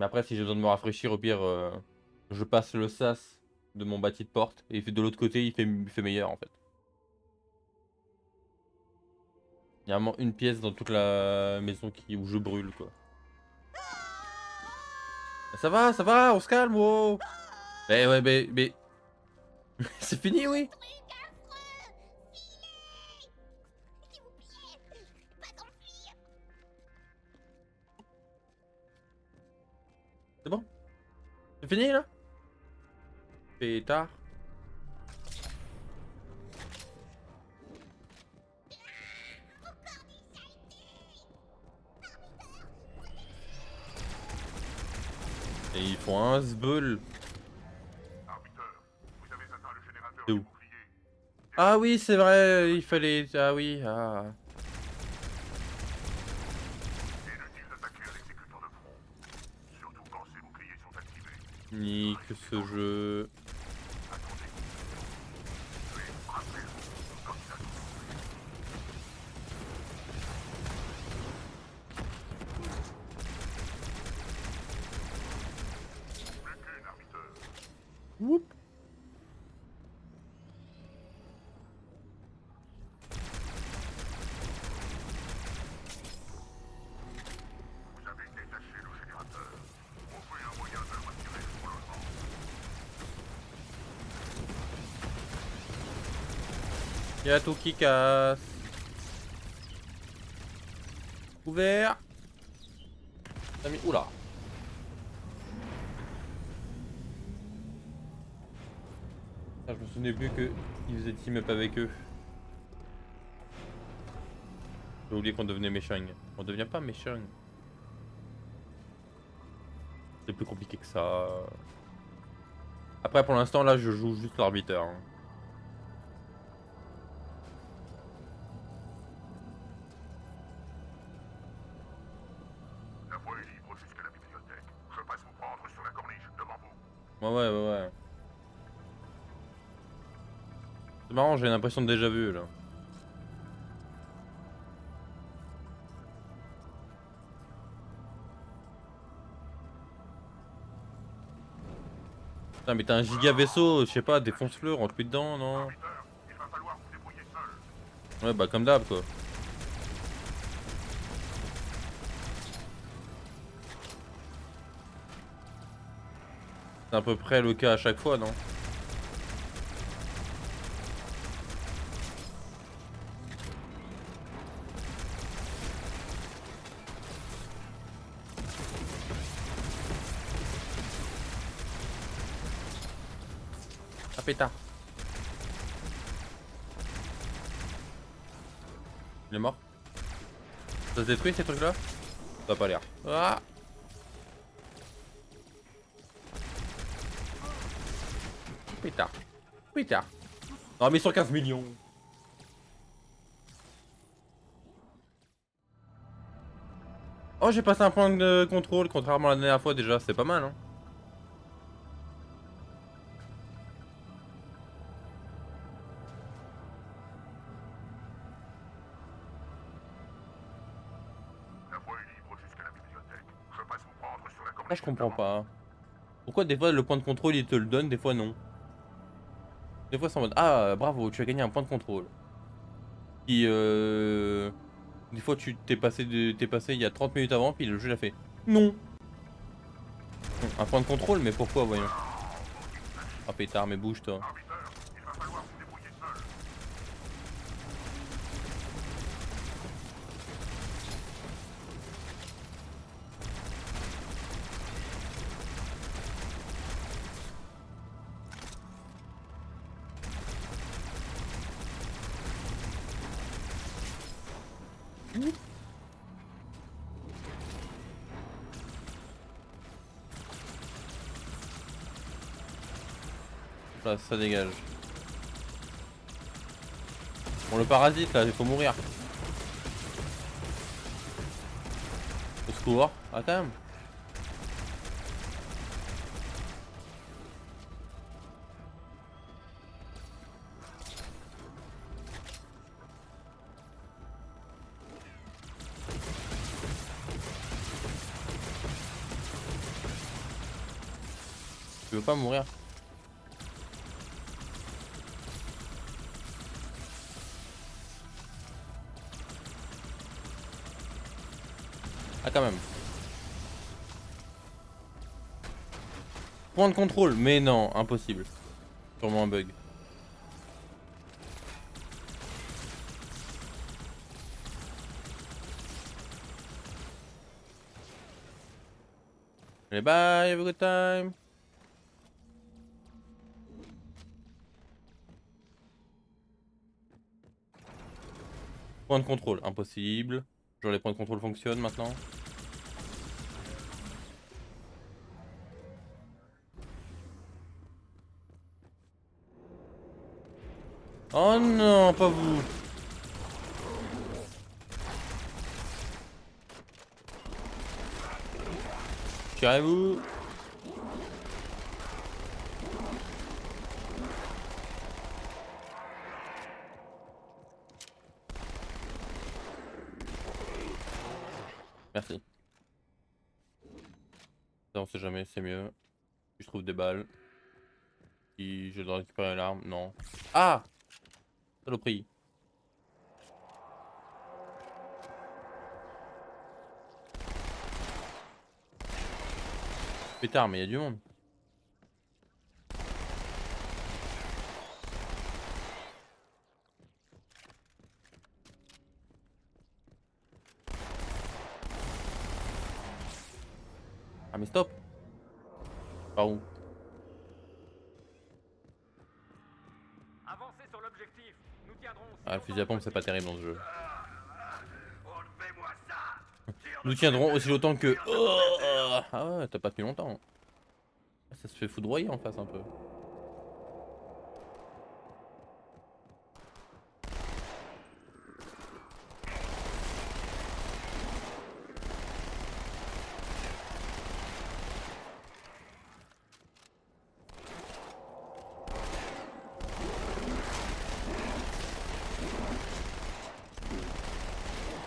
Mais après, si j'ai besoin de me rafraîchir, au pire, je passe le sas de mon bâti de porte et de l'autre côté, il fait meilleur en fait. Il y a vraiment une pièce dans toute la maison où je brûle quoi. Ça va, on se calme, wow. Mais ouais, mais... c'est fini, oui. Truc affreux! Filez! S'il vous plaît! Pas s'enfuir! C'est bon? C'est fini là? Pétard. Encore des saletés! Et ils font un sbeul. Arbiteur, vous avez atteint le générateur C'est du où? bouclier. Ah oui, c'est vrai, il fallait... Ah oui, ah... Inutile d'attaquer à l'exécuteur de front. Surtout quand ces boucliers sont activés. Nique ce jeu. Attendez. Tuez, frappez-le, comme ça. Plus qu'une, arbiteur. Whoop. Vous avez détaché le générateur. Trouvez un moyen de retirer son logement. Y'a tout qui casse. Ouvert. Oula. Ah, je me souvenais plus qu'ils faisaient team up avec eux. J'ai oublié qu'on devenait méchant. On devient pas méchant. C'est plus compliqué que ça. Après, pour l'instant, là, je joue juste l'arbitre. Hein. La voie est libre jusqu'à la bibliothèque. Je passe vous prendre sur la corniche devant vous. Ouais. C'est marrant, j'ai l'impression de déjà vu, là. Putain, mais t'as un giga vaisseau, je sais pas, défonce-le, rentre-lui dedans, non? Arbiteur, il va falloir vous débrouiller seul. Ouais, bah comme d'hab, quoi. C'est à peu près le cas à chaque fois, non? Ah, pétard. Il est mort? Ça se détruit ces trucs là? Ça a pas l'air. Ah! Pétard. Pétard. Non mais 115 millions. Oh j'ai passé un point de contrôle contrairement à la dernière fois déjà, c'est pas mal hein. La voie est libre jusqu'à la bibliothèque. Je passe vous prendre sur la Là corniche je comprends devant pas. Pourquoi des fois le point de contrôle il te le donne, des fois non. Des fois c'est en mode ah bravo tu as gagné un point de contrôle. Puis des fois tu t'es passé il y a 30 minutes avant puis le jeu l'a fait. Non. Un point de contrôle mais pourquoi voyons. Ah pétard mais bouge toi. vous. Arbiteur, il va falloir vous débrouiller seul. Là ça dégage. Bon le parasite là il faut mourir. Au secours. Ah quand même. Tu veux pas mourir? Ah quand même. Point de contrôle, mais non, impossible. Sûrement un bug. Allez, bye, have a good time. Point de contrôle, impossible. Genre les points de contrôle fonctionnent maintenant. Oh non, pas vous. Tirez-vous. Merci. Ça, on sait jamais, c'est mieux. Si je trouve des balles. Si je dois récupérer l'arme, non. Ah! Saloperie. Pétard, mais il y a du monde. Ah mais stop. Par où? Avancez sur l'objectif. Nous tiendrons. Ah, le fusil à pompe c'est pas terrible dans ce jeu. Enlevez-moi ça. Nous tiendrons aussi longtemps que... Oh ah ouais, t'as pas tenu longtemps. Ça se fait foudroyer en face un peu.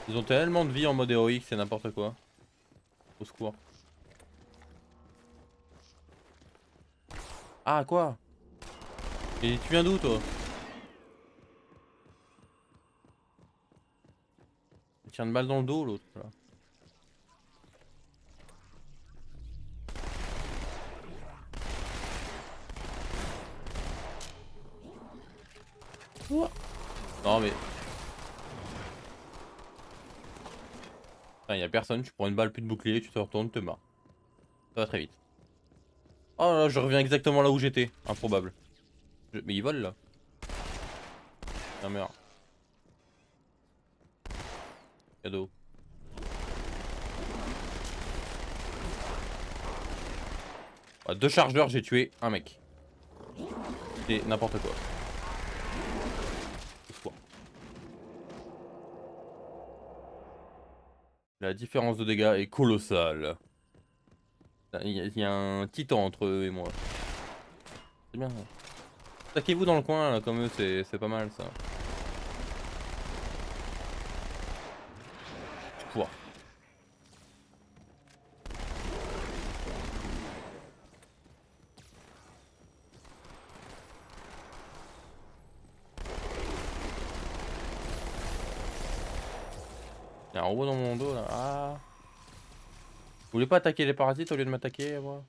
Ils ont tellement de vie en mode héroïque, c'est n'importe quoi. Au secours. Ah quoi? Et tu viens d'où toi? Il tient une balle dans le dos l'autre là. Ouah. Non mais... Y'a personne, tu prends une balle plus de bouclier, tu te retournes, te marres. Ça va très vite. Oh là, je reviens exactement là où j'étais. Improbable. Mais ils volent là. Un meurt. Cadeau. Ah, 2 chargeurs, j'ai tué un mec. C'est n'importe quoi. La différence de dégâts est colossale. Il y a un titan entre eux et moi. C'est bien. Attaquez-vous dans le coin là, comme eux, c'est pas mal ça. Pouah. Il y a un robot dans mon dos là. Ah. Vous voulez pas attaquer les parasites au lieu de m'attaquer moi?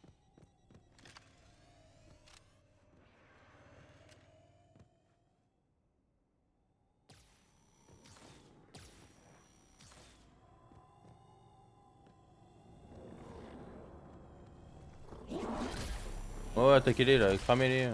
Ouais, ouais, attaquez-les là, cramez-les.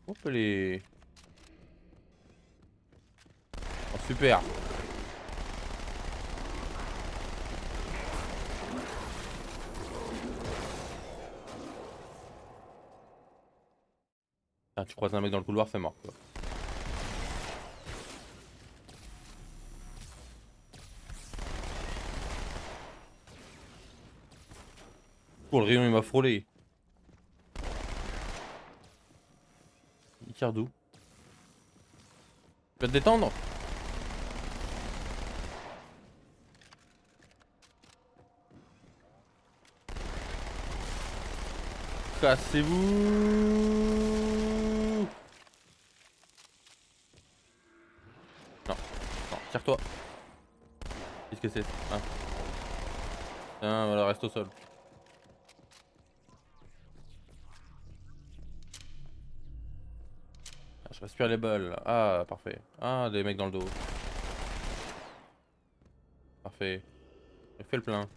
On peut les... Oh, super. Ah, tu croises un mec dans le couloir, c'est mort quoi. Oh, le rayon il m'a frôlé. Il tire d'où? Tu vas te détendre? Cassez-vous! Non, non, tire-toi. Qu'est-ce que c'est? Ah. Tiens, voilà, reste au sol. Ah, je respire les balles. Là. Ah, parfait. Ah, des mecs dans le dos. Parfait. J'ai fait le plein.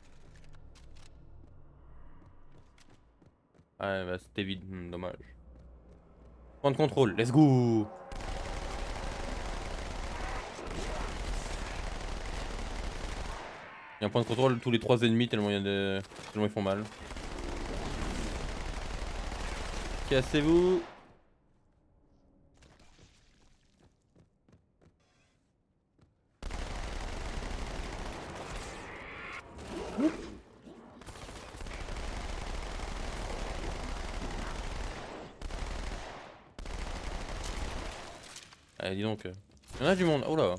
Ouais, bah c'était vide, dommage. Point de contrôle, let's go! Il y a un point de contrôle tous les 3 ennemis tellement il y a de... tellement ils font mal. Cassez-vous! Allez, dis donc. Il y en a du monde. Oh là!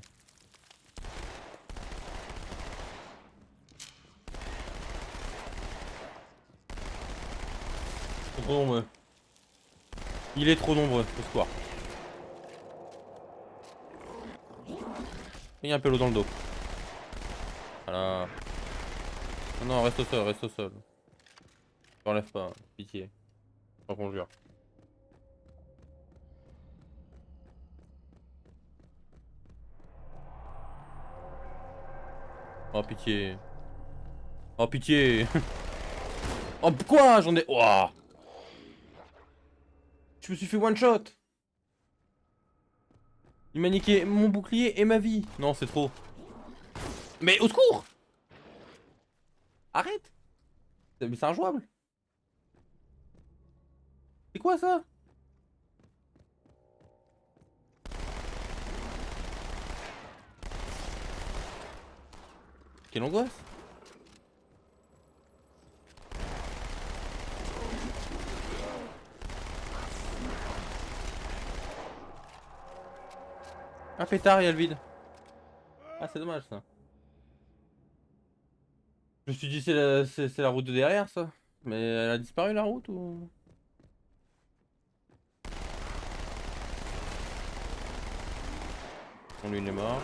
Trop nombreux. Il est trop nombreux, au secours. Il y a un pélo dans le dos. Voilà. Non, non, reste au sol, reste au sol. T'enlèves pas, pitié. J'en conjure. Oh pitié. Oh pitié. Oh quoi? J'en ai... Ouah. Je me suis fait one shot. Il m'a niqué mon bouclier et ma vie. Non, c'est trop. Mais au secours! Arrête! Mais c'est injouable. C'est quoi ça? Quelle angoisse! Un pétard, il y a le vide. Ah, c'est dommage ça. Je me suis dit, c'est la route de derrière ça. Mais elle a disparu la route ou. Bon, lui il est mort.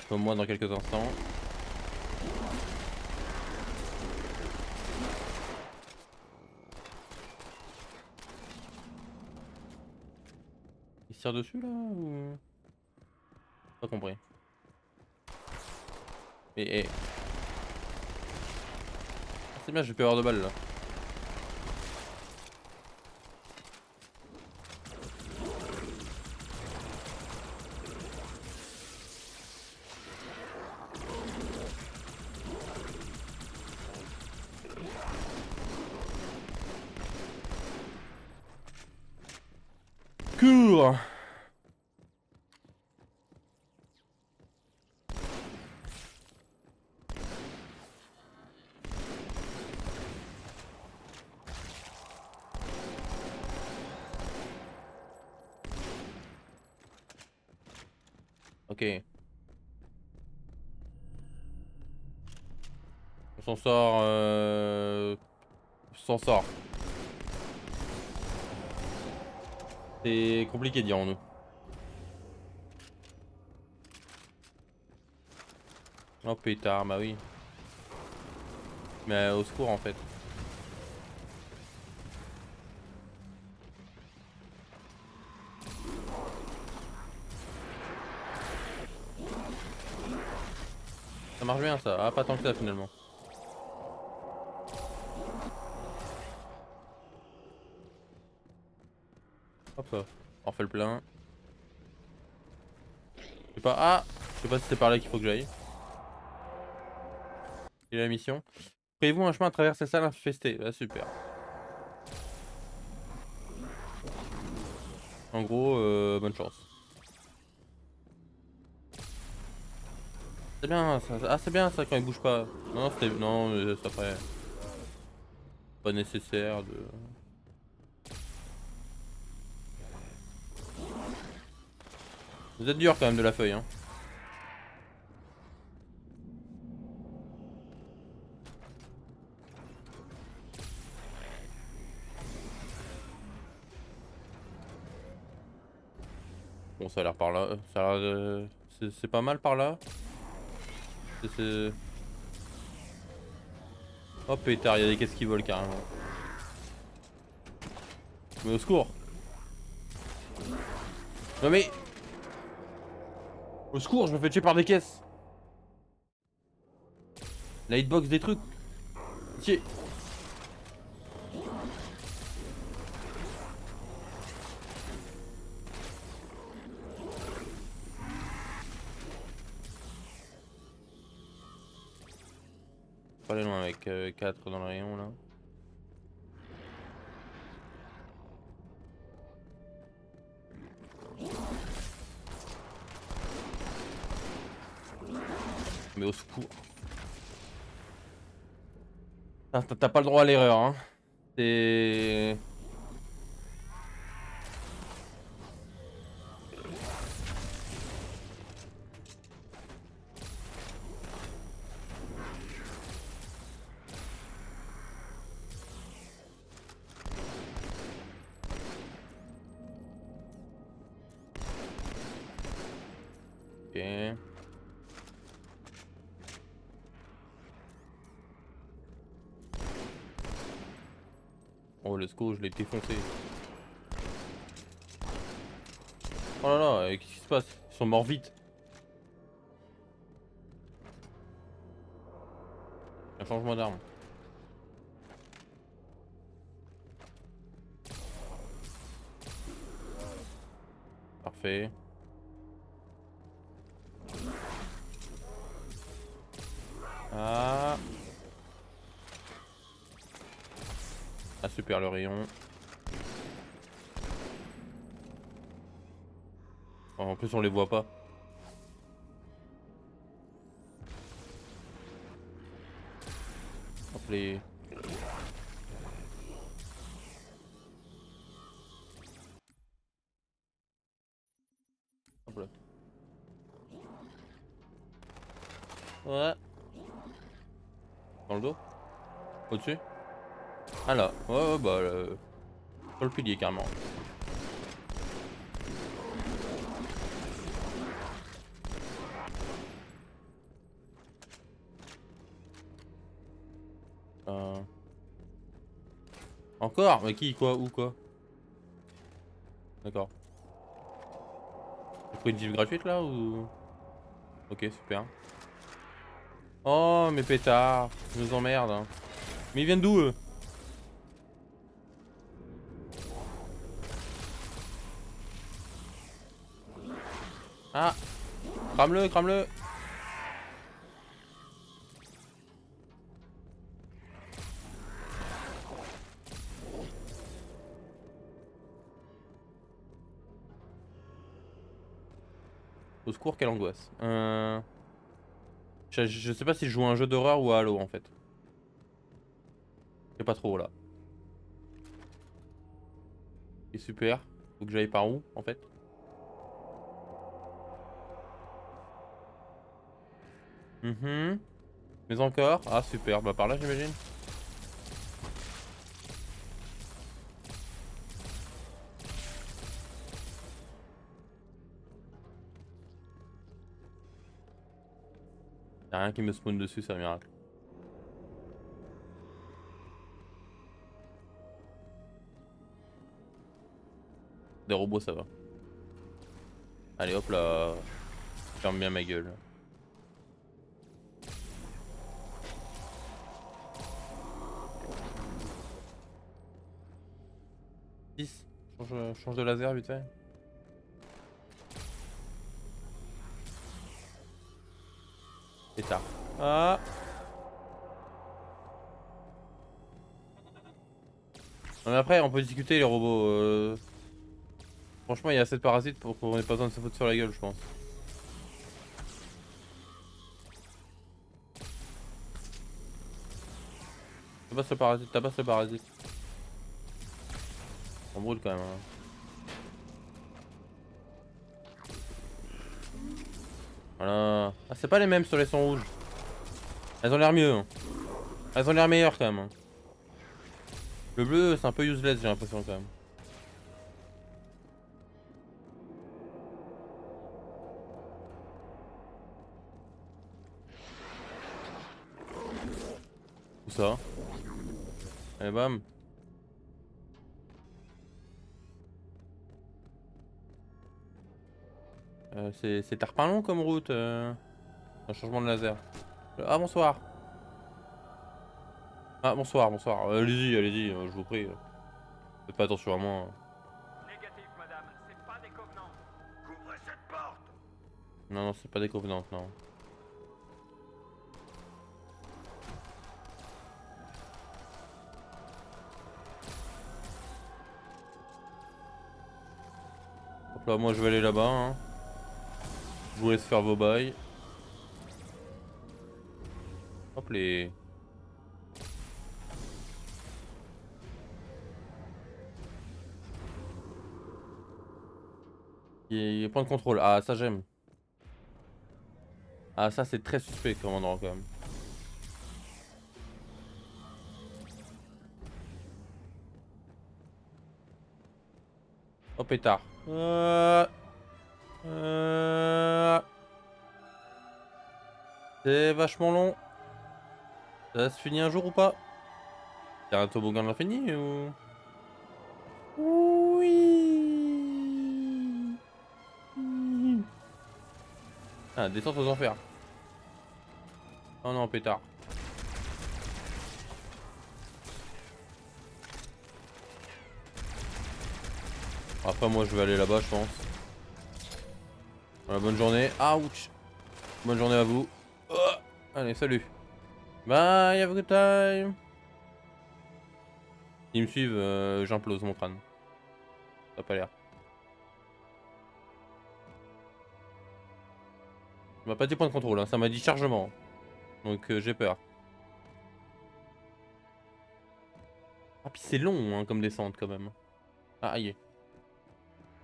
Comme moi dans quelques instants. Il se tire dessus là ou. Pas compris. Mais. Ah, c'est bien, j'ai pu avoir de balles là. Cours! Ok. On s'en sort. On s'en sort. C'est compliqué dirons-nous. Oh pétard, bah oui. Mais au secours en fait. Ça marche bien ça, ah pas tant que ça finalement. Hop là, on refait le plein. Je sais pas, ah je sais pas si c'est par là qu'il faut que j'aille. Et la mission. Prévoyez-vous un chemin à travers ces salles infestées. Ah, super. En gros, bonne chance. C'est bien ça. Ah c'est bien ça quand il bouge pas. Non c'était. Non ça ferait. Pas nécessaire de... Vous êtes dur quand même de la feuille hein. Bon ça a l'air par là, ça a l'air c'est pas mal par là. C'est... Oh pétard, il y a des caisses qui volent carrément. Mais au secours. Non mais... Au secours, je me fais tuer par des caisses. La hitbox des trucs. Tiens. Pas aller loin avec 4 dans le rayon là. Mais au secours. T'as pas le droit à l'erreur hein. C'est... Ok. Oh let's go, je l'ai défoncé. Oh là là, qu'est-ce qui se passe? Ils sont morts vite. Un changement d'arme. Parfait. Ah. Ah super le rayon. Oh, en plus on les voit pas. Hop les... Hop là. Ouais. Dans le dos? Au-dessus? Ah là. Ouais ouais bah sur le pilier carrément. Encore? Mais qui? Quoi? Où? Quoi? D'accord. J'ai pris une gif gratuite là ou... Ok super. Oh mes pétards, ils nous emmerdent hein. Mais ils viennent d'où eux? Ah. Crame-le, crame-le. Au secours, quelle angoisse. Je sais pas si je joue à un jeu d'horreur ou à Halo en fait. Je sais pas trop là. Et super. Faut que j'aille par où en fait? Mais encore? Ah super, bah par là j'imagine. Y'a rien qui me spawn dessus, c'est un miracle. Des robots ça va. Allez hop là. Ferme bien ma gueule. Change de laser vite fait. Et tard. Ah. Non, mais après on peut discuter les robots. Franchement il y a assez de parasites pour qu'on ait pas besoin de se foutre sur la gueule je pense. Tabasse le parasite, tabasse le parasite. On brûle quand même. Hein. Voilà. Ah, c'est pas les mêmes sur les sons rouges. Elles ont l'air mieux. Hein. Elles ont l'air meilleures quand même. Hein. Le bleu, c'est un peu useless, j'ai l'impression quand même. Où ça? Allez, bam. C'est tarpin long comme route. Un changement de laser. Ah, bonsoir. Ah, bonsoir, bonsoir. Allez-y, allez-y, je vous prie. Faites pas attention à moi. Hein. Négatif, madame. C'est pas des covenants. Couvrez cette porte. Non, non, c'est pas des covenants, non. Hop là, moi je vais aller là-bas. Hein. Je vous laisse faire vos bails. Hop les. Il y a point de contrôle. Ah, ça j'aime. Ah, ça c'est très suspect comme endroit quand même. Oh pétard. C'est vachement long. Ça se finit un jour ou pas? C'est un toboggan de l'infini ou... Oui. Ah, descente aux enfers. Oh non, pétard. Après, moi, je vais aller là-bas, je pense. Voilà, bonne journée. Ouch. Bonne journée à vous. Oh. Allez, salut. Bye, have a good time. S'ils me suivent, j'implose mon crâne. Ça a pas l'air. Ça m'a pas dit point de contrôle, hein. Ça m'a dit chargement. Donc j'ai peur. Ah, puis c'est long hein, comme descente quand même. Ah, aïe.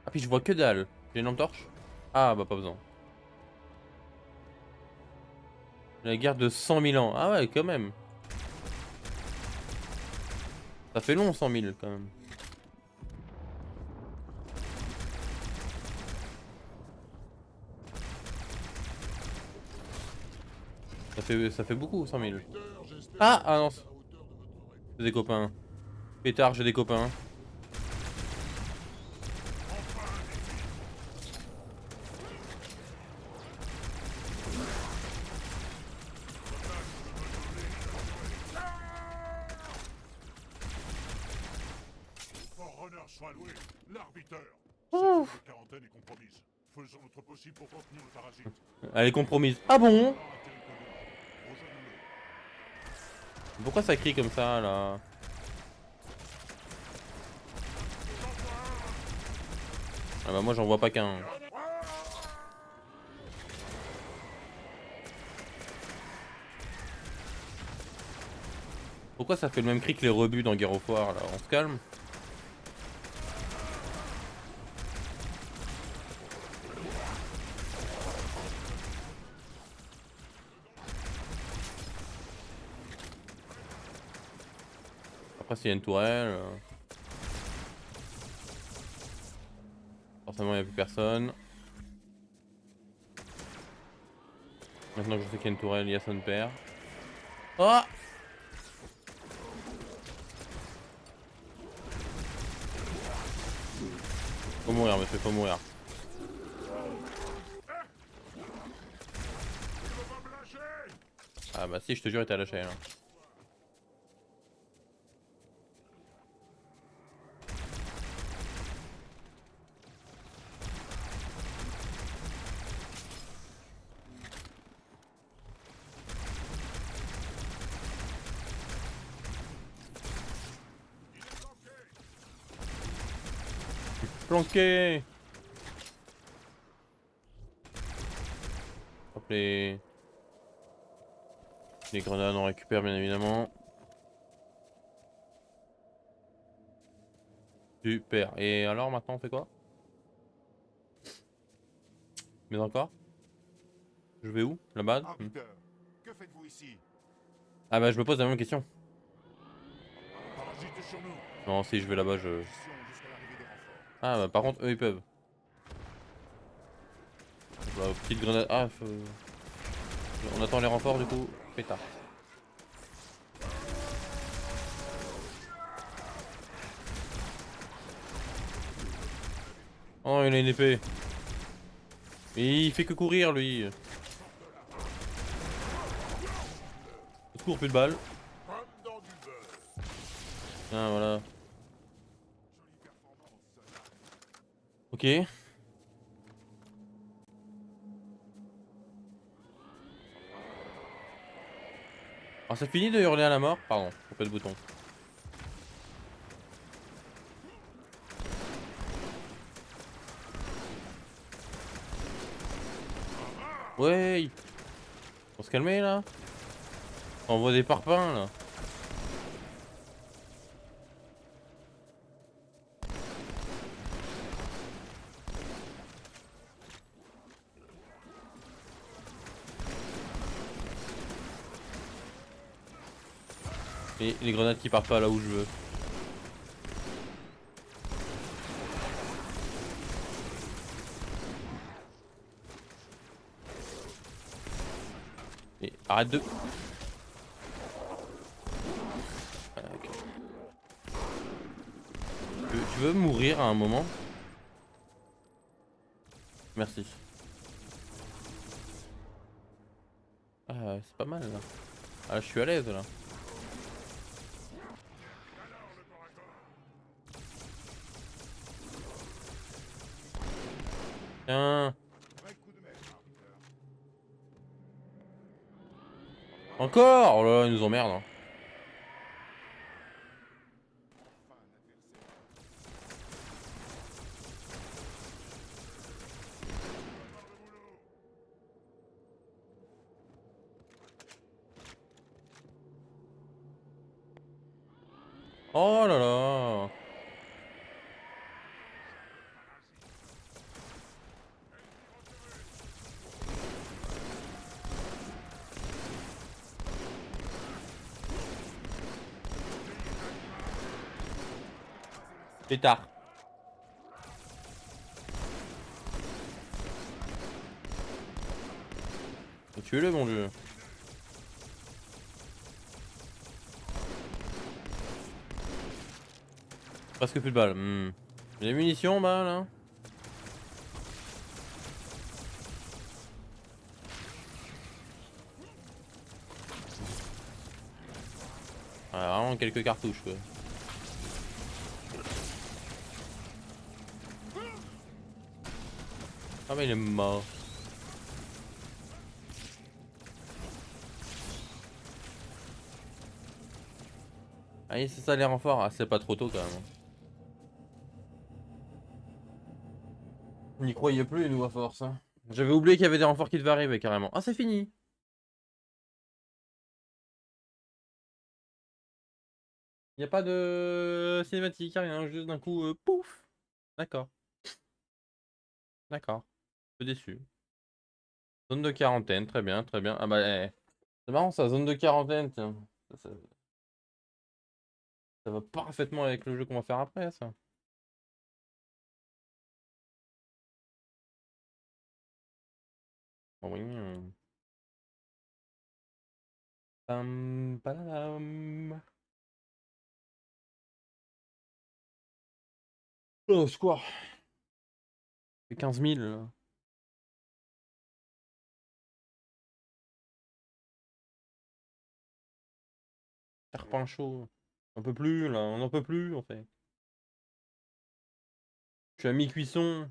Ah, puis je vois que dalle. J'ai une lampe torche? Ah, bah pas besoin. La guerre de 100 000 ans. Ah ouais, quand même. Ça fait long 100 000 quand même. Ça fait beaucoup 100 000. Ah non. J'ai des copains. Pétard, j'ai des copains. Forerunner soit loué. L'arbiteur. Cette quarantaine est compromise. Faisons notre possible pour contenir le parasite. Elle est compromise. Ah bon? Rejoignez-le. Pourquoi ça crie comme ça là? Ah bah moi j'en vois pas qu'un. Pourquoi ça fait le même cri que les rebuts dans Guerre au Foire là? On se calme? Après s'il y a une tourelle... Forcément il n'y a plus personne. Maintenant que je sais qu'il y a une tourelle, il y a son père. Oh! Faut mourir monsieur, faut mourir. Ah bah si, je te jure, il était à lâcher là. Planqué! Hop les grenades on récupère bien évidemment. Super. Et alors maintenant on fait quoi? Mais encore? Je vais où? Là-bas? Arbiter, que faites-vous ici? Ah bah je me pose la même question. Parasite sur nous. Non, si je vais là-bas, je... Position jusqu'à l'arrivée des renforts. Ah bah par contre, eux ils peuvent. Bah, petite grenade... Ah, on attend les renforts du coup. Pétard. Oh, il a une épée. Et il fait que courir lui. Au secours, plus de balles. Comme dans du beurre. Ah voilà. Jolie performance, soldat. Ok. Alors c'est fini de hurler à la mort? Pardon, coupé le bouton. Ouais. On se calmer là. On voit des parpaings là. Et les grenades qui partent pas là où je veux. Et arrête de... Ah, ok. Tu veux mourir à un moment? Merci. Ah, c'est pas mal là. Ah, je suis à l'aise là. Tiens. Vrai coup de maître, Arbiter. Encore. Oh là là, ils nous emmerdent. Hein. Enfin, un adversaire. Oh là là. Pétard. Tuez-le mon dieu. Presque plus de balles. Les munitions, bah là. Ah, vraiment quelques cartouches quoi. Ah mais il est mort. Ah c'est ça les renforts. Ah c'est pas trop tôt quand même. On n'y croyait plus nous à force. Hein. J'avais oublié qu'il y avait des renforts qui devaient arriver carrément. Ah c'est fini. Il n'y a pas de cinématique, rien, juste d'un coup, pouf. D'accord, d'accord. Un peu déçu. Zone de quarantaine, très bien, très bien. Ah bah, c'est marrant ça, zone de quarantaine, tiens. Ça va parfaitement avec le jeu qu'on va faire après, ça. Oh oui. Pam, padam. Oh, square. C'est 15 000, là. Serpent chaud. On peut plus, là, on n'en peut plus, en fait. Je suis à mi-cuisson.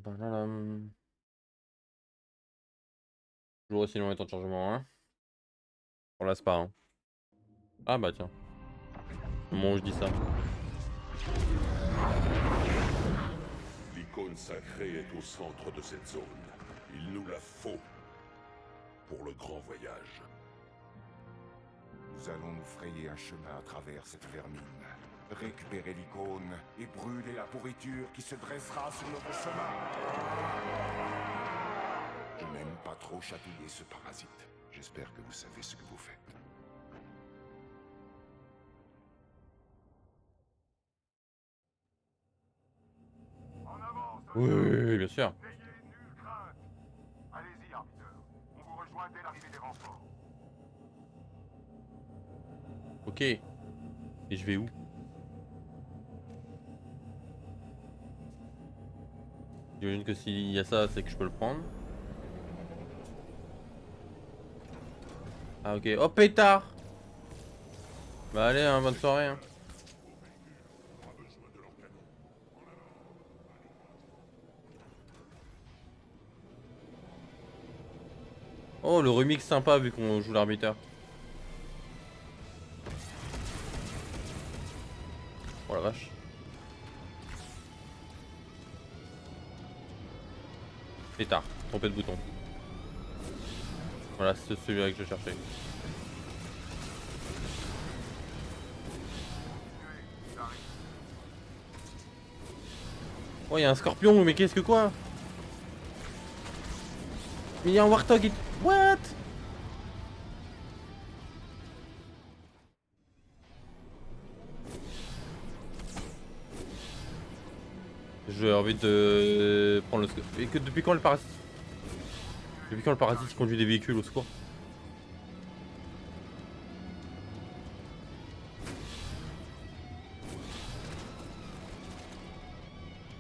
Padadam. Toujours aussi long les temps de chargement, hein. On lasse pas, hein. Ah bah tiens. Au moment où je dis ça. L'icône sacrée est au centre de cette zone. Il nous la faut pour le grand voyage. Nous allons nous frayer un chemin à travers cette vermine. Récupérer l'icône et brûler la pourriture qui se dressera sur notre chemin. Je n'aime pas trop chatouiller ce parasite. J'espère que vous savez ce que vous faites. En avant, Oui, oui, oui, bien sûr. n'ayez nulle crainte. Allez-y, arbiteur. On vous rejoint dès l'arrivée des renforts. Ok. Et je vais où? J'imagine que s'il y a ça, c'est que je peux le prendre. Ah ok. Oh pétard! Bah allez, hein, bonne soirée. Hein. Oh le remix sympa vu qu'on joue l'arbitre. Oh la vache. Pétard, trompé de bouton. Voilà, c'est celui-là que je cherchais. Oh, il y a un scorpion, mais qu'est-ce que quoi? Mais il y a un warthog. What? J'ai envie de prendre le scorpion. Et que depuis quand le parasite? Depuis quand le parasite conduit des véhicules au secours?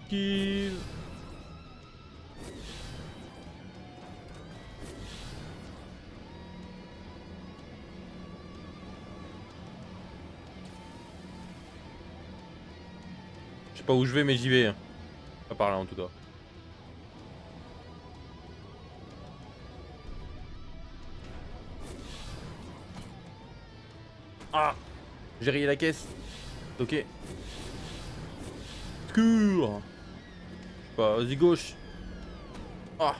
Kill. Je sais pas où je vais mais j'y vais. Hein. Pas par là en tout cas. Ah! J'ai rayé la caisse. Ok. Secours. Je sais pas, vas-y gauche. Ah!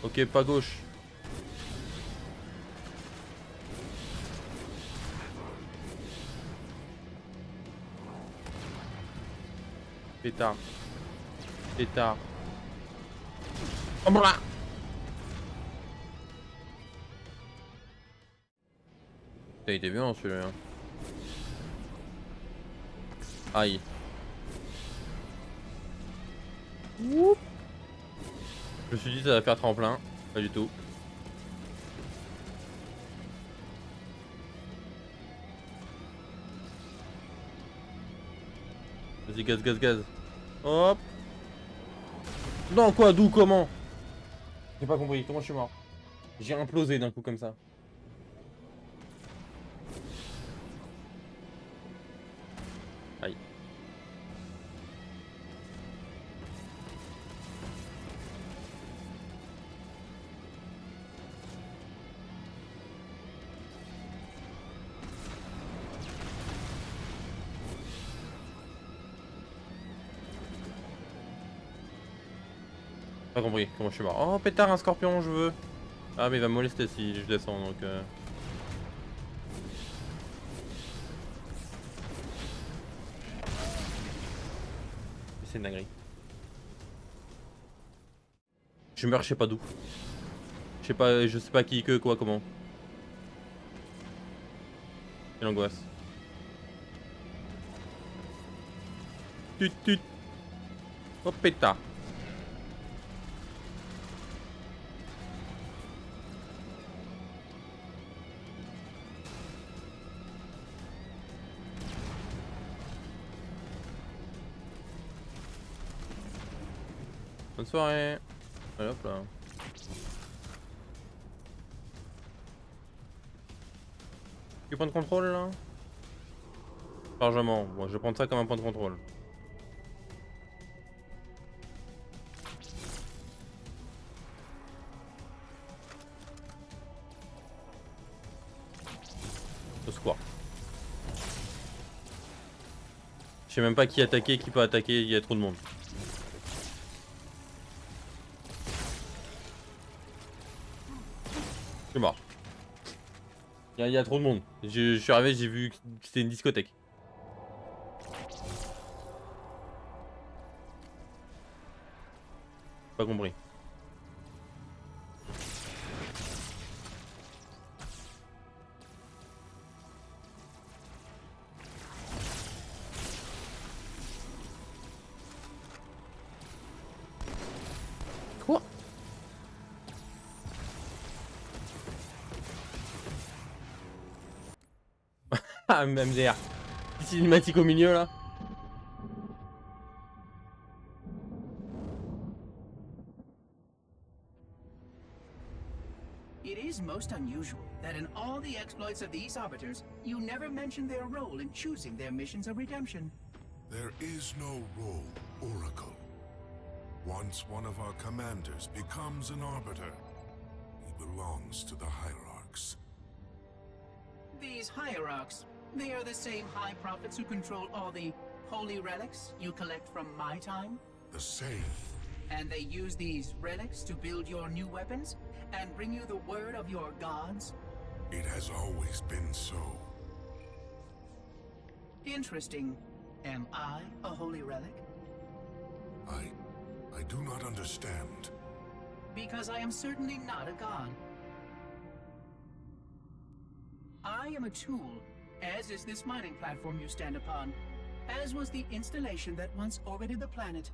Ok, pas gauche. Pétard. Pétard. Oh bon là! Putain, il était bien celui-là. Aïe. Oup. Je me suis dit ça va faire tremplin. Pas du tout. Vas-y, gaz, gaz, gaz. Hop. Non, quoi, d'où, comment? J'ai pas compris, comment je suis mort? J'ai implosé d'un coup comme ça. Aïe. Pas compris comment je suis mort. Oh pétard, un scorpion, je veux. Ah mais il va me molester si je descends donc c'est une dinguerie. Je meurs je sais pas d'où. Je sais pas qui, que, quoi, comment. Quelle angoisse. Tut tut. Oh pétard. Bonne soirée. Allez hop là. Tu point de contrôle là? Chargement. Bon, je vais prendre ça comme un point de contrôle. sais même pas qui attaquer, qui peut attaquer, il y a trop de monde. Je suis mort. Il y a trop de monde. Je suis arrivé, j'ai vu que c'était une discothèque. Pas compris. Quoi? Ah, MDR. Cinématique au milieu là. It is most unusual that in all the exploits of these arbiters, you never mention their role in choosing their missions of redemption. There is no role, Oracle. Once one of our commanders becomes an arbiter, he belongs to the hierarchs. These hierarchs, they are the same high prophets who control all the holy relics you collect from my time? The same. And they use these relics to build your new weapons and bring you the word of your gods? It has always been so. Interesting. Am I a holy relic? I do not understand. Because I am certainly not a god. I am a tool, as is this mining platform you stand upon, as was the installation that once orbited the planet.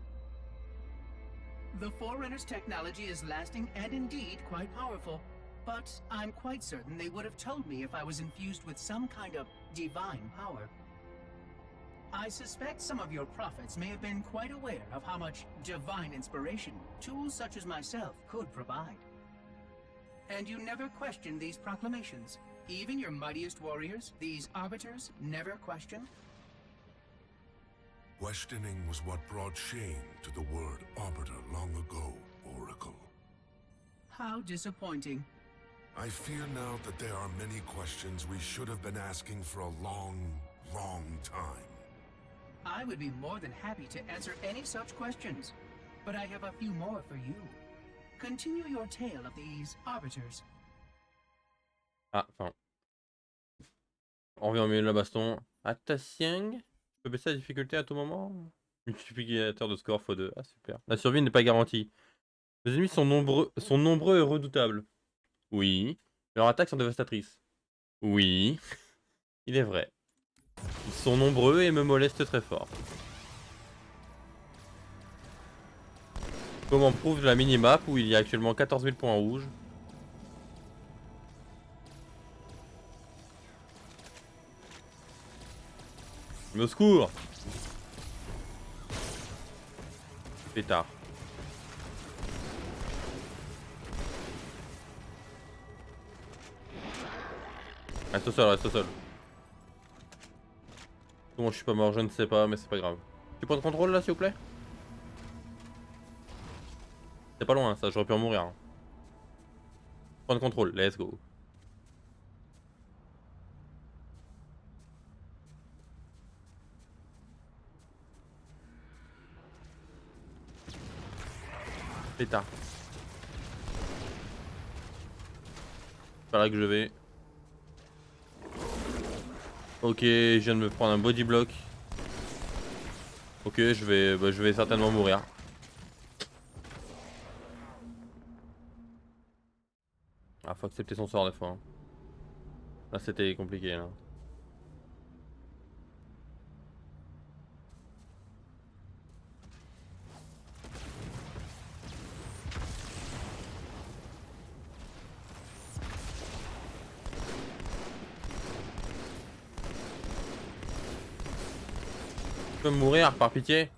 The Forerunner's technology is lasting and indeed quite powerful, but I'm quite certain they would have told me if I was infused with some kind of divine power. I suspect some of your prophets may have been quite aware of how much divine inspiration tools such as myself could provide. And you never questioned these proclamations. Even your mightiest warriors, these arbiters, never questioned? Questioning was what brought shame to the word arbiter long ago, Oracle. How disappointing. I fear now that there are many questions we should have been asking for a long, long time. I would be more than happy to answer any such questions, but I have a few more for you. Continue your tale of these arbiters. Ah, enfin. On revient au milieu de la baston. Attention. Je peux baisser la difficulté à tout moment. Multiplicateur de score x2. Ah, super. La survie n'est pas garantie. Les ennemis sont nombreux et redoutables. Oui. Leurs attaques sont dévastatrices. Oui. Il est vrai. Ils sont nombreux et me molestent très fort. Comme en prouve la minimap où il y a actuellement 14 000 points rouges. Mais au secours! Pétard. Reste au sol, reste au sol. Comment je suis pas mort, je ne sais pas, mais c'est pas grave. Tu prends le contrôle là, s'il vous plaît? C'est pas loin ça, j'aurais pu en mourir. Hein. Prends le contrôle, let's go. Pétard. C'est par là que je vais. Ok, je viens de me prendre un body block. Ok, je vais certainement mourir. Ah, faut accepter son sort des fois. Hein. Là, c'était compliqué là. Je peux mourir par pitié?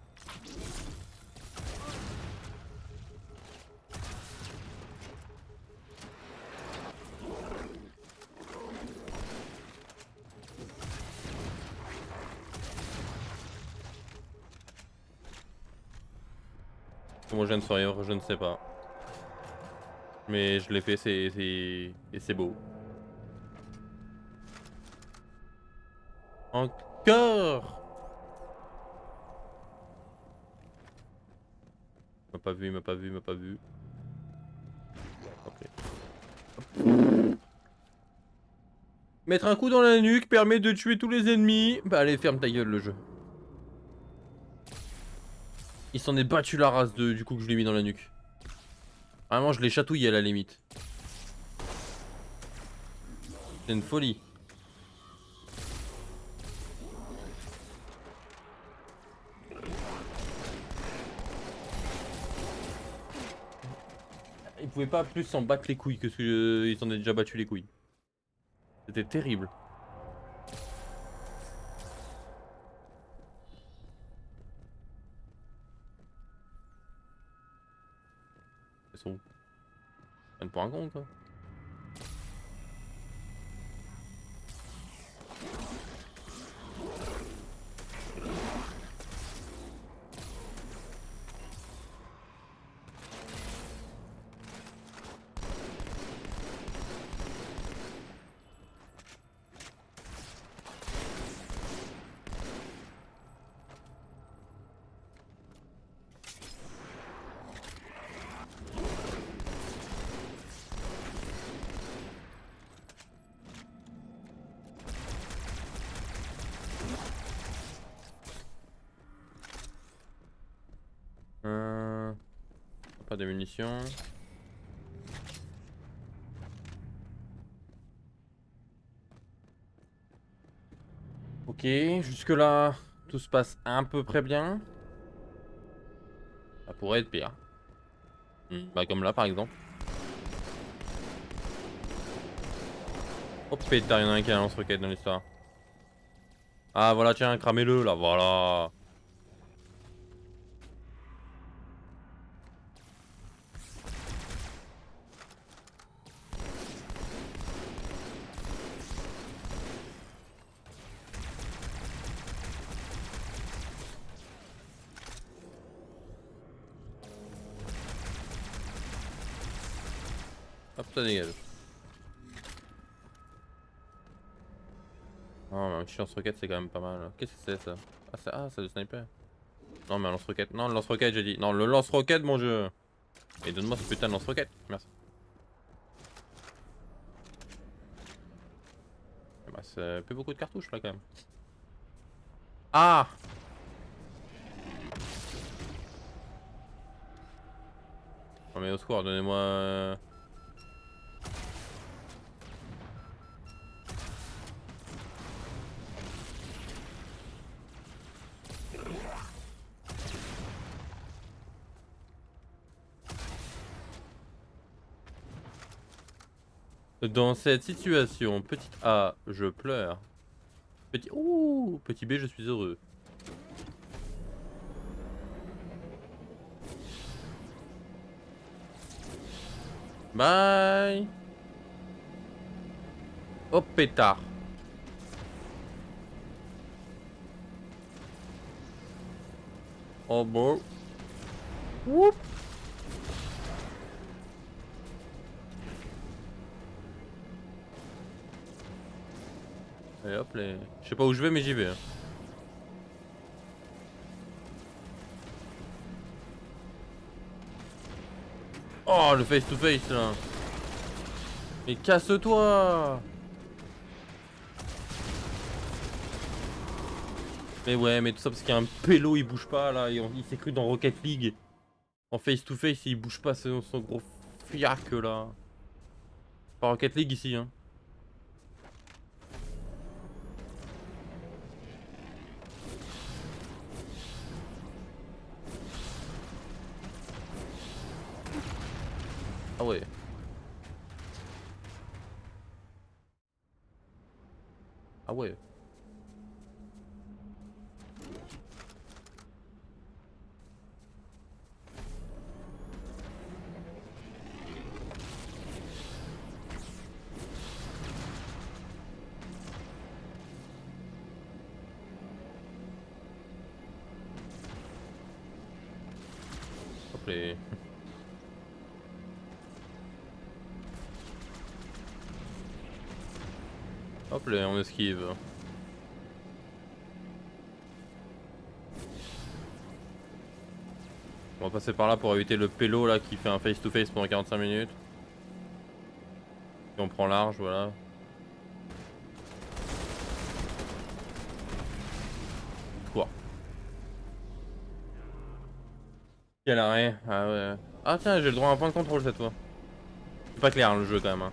Comment je viens de survivre, je ne sais pas. Mais je l'ai fait, c'est beau. Encore! pas vu, il m'a pas vu, il m'a pas vu. Ok. Mettre un coup dans la nuque permet de tuer tous les ennemis. Bah allez, ferme ta gueule le jeu. Il s'en est battu la race du coup que je l'ai mis dans la nuque. Vraiment, je l'ai chatouillé à la limite. C'est une folie. Il pouvait pas plus s'en battre les couilles que ce que il s'en est déjà battu les couilles. C'était terrible. Ils sont où? Prennent pour un con quoi. Pas de munitions. Ok, jusque là, tout se passe à peu près bien. Ça pourrait être pire. Bah comme là par exemple. Oh pétard, y'en a un qui a un lance-roquette dans l'histoire. Ah voilà, tiens, cramez-le là, voilà. Hop, ça dégage. Oh, mais un petit lance-roquette c'est quand même pas mal. Qu'est-ce que c'est ça? Ah, c'est le sniper. Non, mais un lance-roquette. Non, le lance-roquette, j'ai dit. Non, le lance-roquette, mon jeu. Et donne-moi ce putain de lance-roquette. Merci. Bah, c'est plus beaucoup de cartouches là quand même. Ah! Non, mais au secours, donnez-moi. Dans cette situation, petit A, je pleure. Petit... Ouh, petit B, je suis heureux. Bye. Oh pétard. Oh bon. Whoop. Et hop les... Je sais pas où je vais mais j'y vais. Hein. Oh le face to face là. Mais casse-toi. Mais ouais, mais tout ça parce qu'il y a un pélo, il bouge pas là, il s'est cru dans Rocket League. En face to face, il bouge pas son gros fiac là. Pas Rocket League ici hein. Ah ouais. Ah ouais. Hop les... Hop là, on esquive. On va passer par là pour éviter le pélo là qui fait un face to face pendant 45 minutes. Et on prend large, voilà. Quoi? Quel arrêt? Ah ouais. Ah tiens, j'ai le droit à un point de contrôle cette fois. C'est pas clair hein, le jeu quand même. Hein.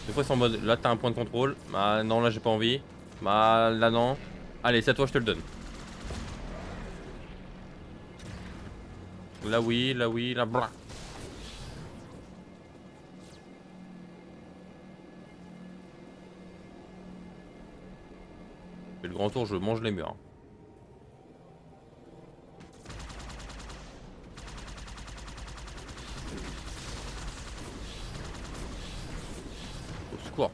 Des fois c'est en mode là t'as un point de contrôle. Bah non là j'ai pas envie. Bah là non. Allez c'est à toi je te le donne. Là oui, là blah. Je fais le grand tour, je mange les murs. Au secours.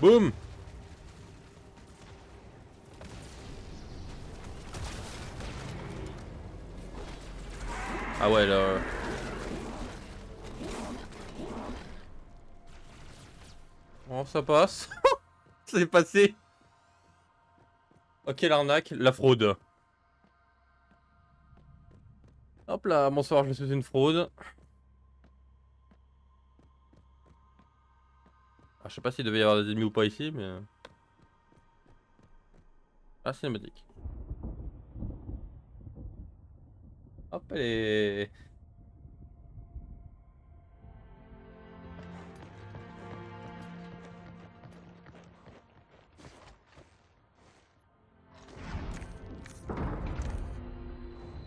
Boum. Ah ouais là... Oh ça passe. C'est passé. Ok l'arnaque, la fraude. Hop là, bonsoir, je suis une fraude. Ah, je sais pas s'il devait y avoir des ennemis ou pas ici, mais... Ah, cinématique. Hop, allez.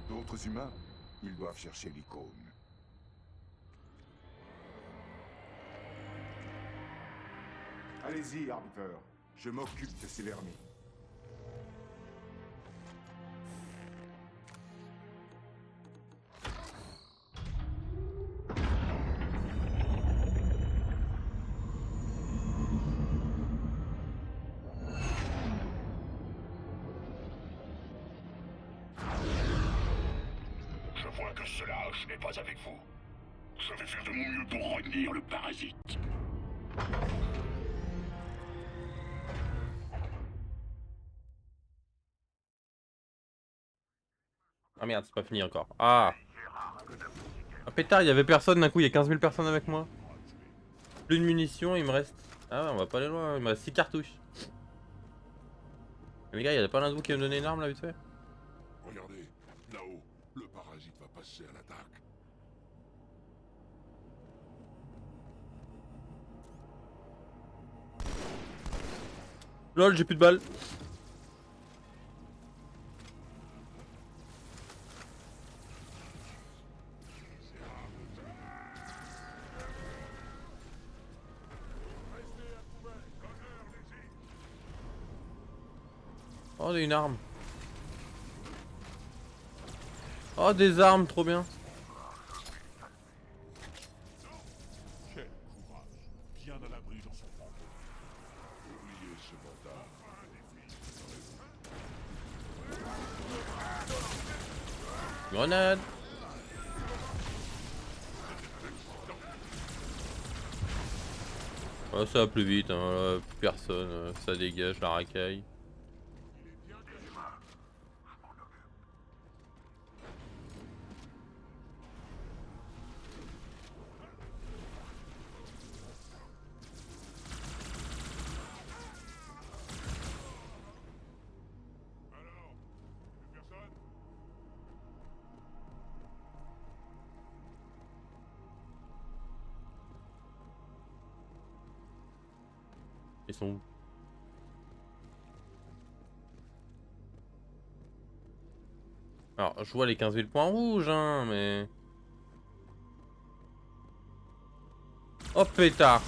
D'autres humains, ils doivent chercher l'icône. Allez-y, arbiter. Je m'occupe de ces vermis. Je vois que cela, je n'ai pas avec vous. Je vais faire de mon mieux pour retenir le parasite. Ah merde, c'est pas fini encore. Ah. Ah pétard, il y avait personne, d'un coup il y a 15 000 personnes avec moi. Plus de munitions, il me reste... Ah ouais, on va pas aller loin, il me reste 6 cartouches. Mais les gars, il y a pas l'un de vous qui va me donner une arme là vite fait? Regardez, là-haut, le parasite va passer à l'attaque. Lol, j'ai plus de balles. Oh, une arme. Oh, des armes, trop bien. Quel courage, bien à l'abri dans son fantôme. Oubliez ce bâtard. Grenade. Oh, ça va plus vite, hein. Là, plus personne, ça dégage la racaille. Ils sont où? Alors, je vois les 15 000 points rouges, hein, mais... Oh, pétard!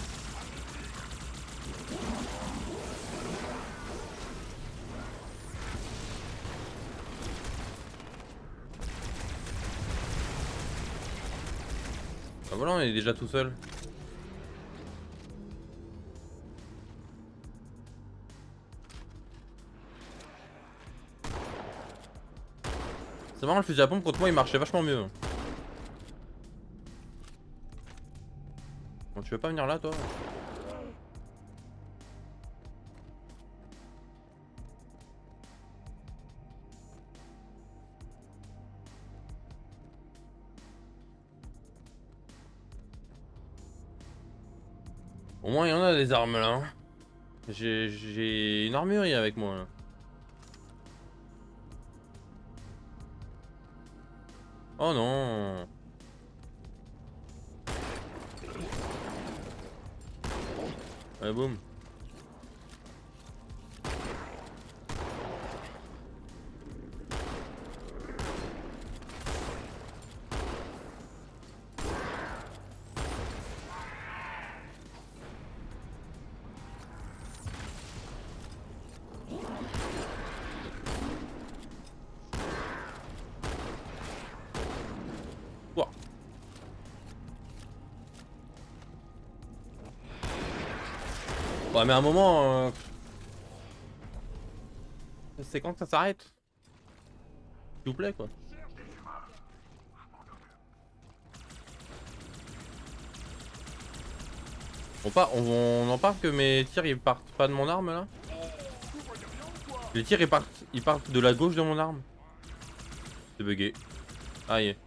Voilà, on est déjà tout seul. C'est marrant, le fusil à pompe contre moi il marchait vachement mieux. Bon, tu veux pas venir là toi? Au moins il y en a des armes là. Hein. J'ai une armurerie avec moi là. Oh non. Allez boum. Ouah. Ouais mais à un moment... C'est quand que ça s'arrête? S'il vous plaît quoi. On en parle que mes tirs ils partent pas de mon arme là? Les tirs ils partent de la gauche de mon arme. C'est bugué. Aïe.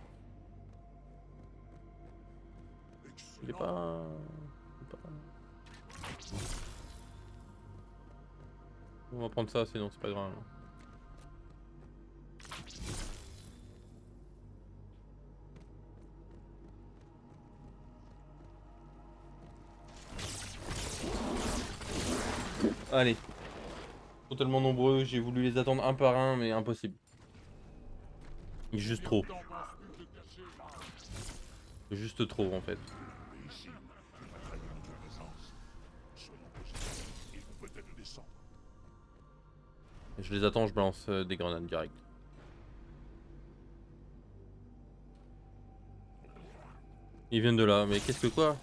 Il est pas... On va prendre ça sinon c'est pas grave. Allez. Ils sont tellement nombreux, j'ai voulu les attendre un par un mais impossible. Il est juste trop. Juste trop en fait. Je les attends, je balance des grenades direct. Ils viennent de là, mais qu'est-ce que quoi?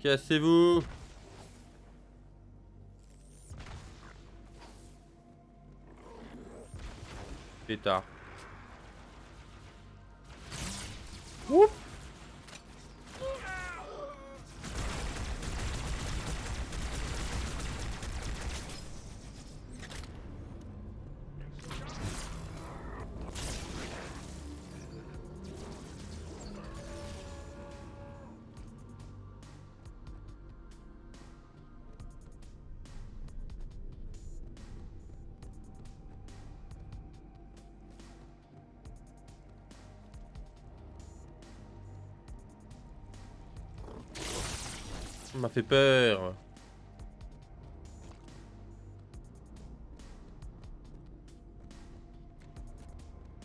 Cassez-vous! Pétard. Oup! Ça m'a fait peur.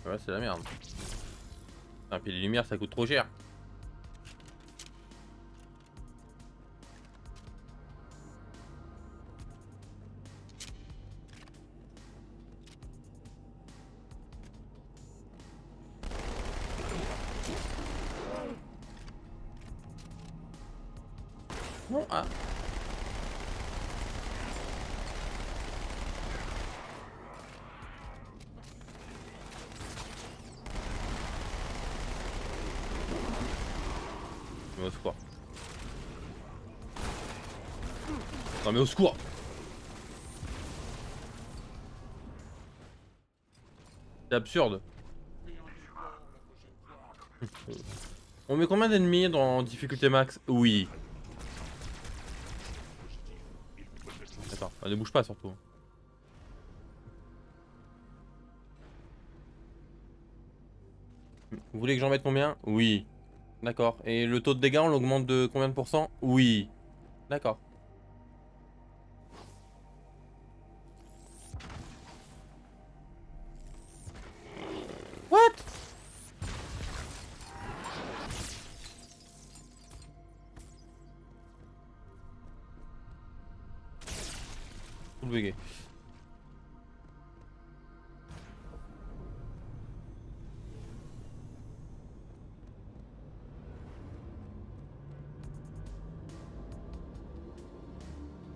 Ouais, c'est la merde. Ah, puis les lumières ça coûte trop cher. Bon, ah. Mais au secours. Non mais au secours. C'est absurde. On met combien d'ennemis dans difficulté max? Oui. Attends, ne bouge pas surtout. Vous voulez que j'en mette combien? Oui. D'accord. Et le taux de dégâts, on l'augmente de combien de pourcents? Oui. D'accord. What? Full bugué.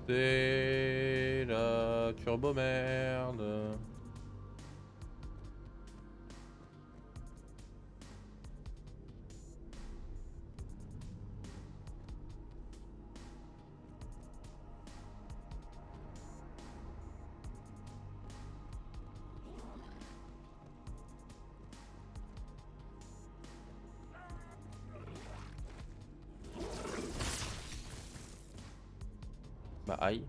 C'est la turbo merde. Bah aïe.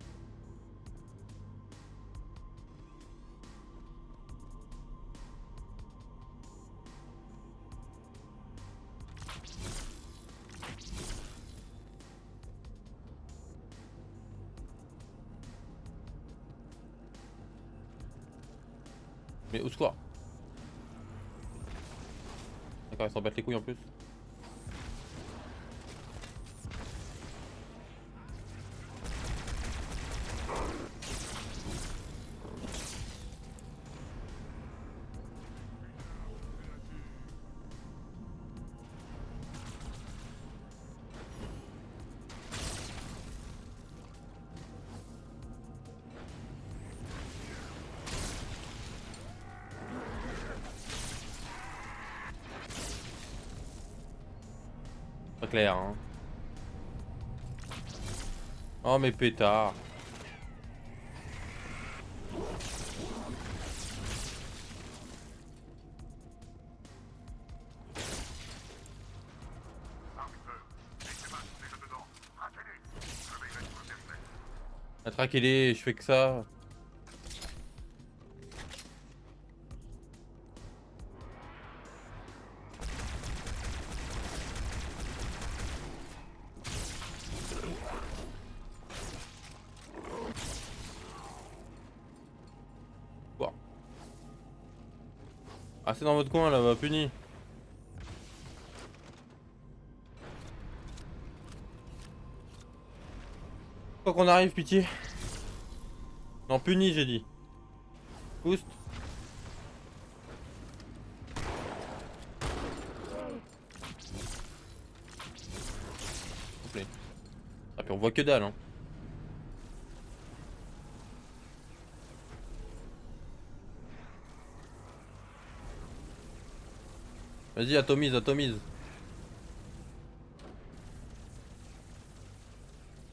Mais au secours. D'accord, ils s'en battent les couilles en plus. Pas clair, hein. Oh mais pétard. Attraquez-les, je fais que ça. Bon. Ah, c'est dans votre coin là, va puni. Faut qu'on arrive, pitié. Non, puni, j'ai dit. Boost. S'il vous plaît. Ah, puis on voit que dalle, hein. Vas-y, atomise, atomise.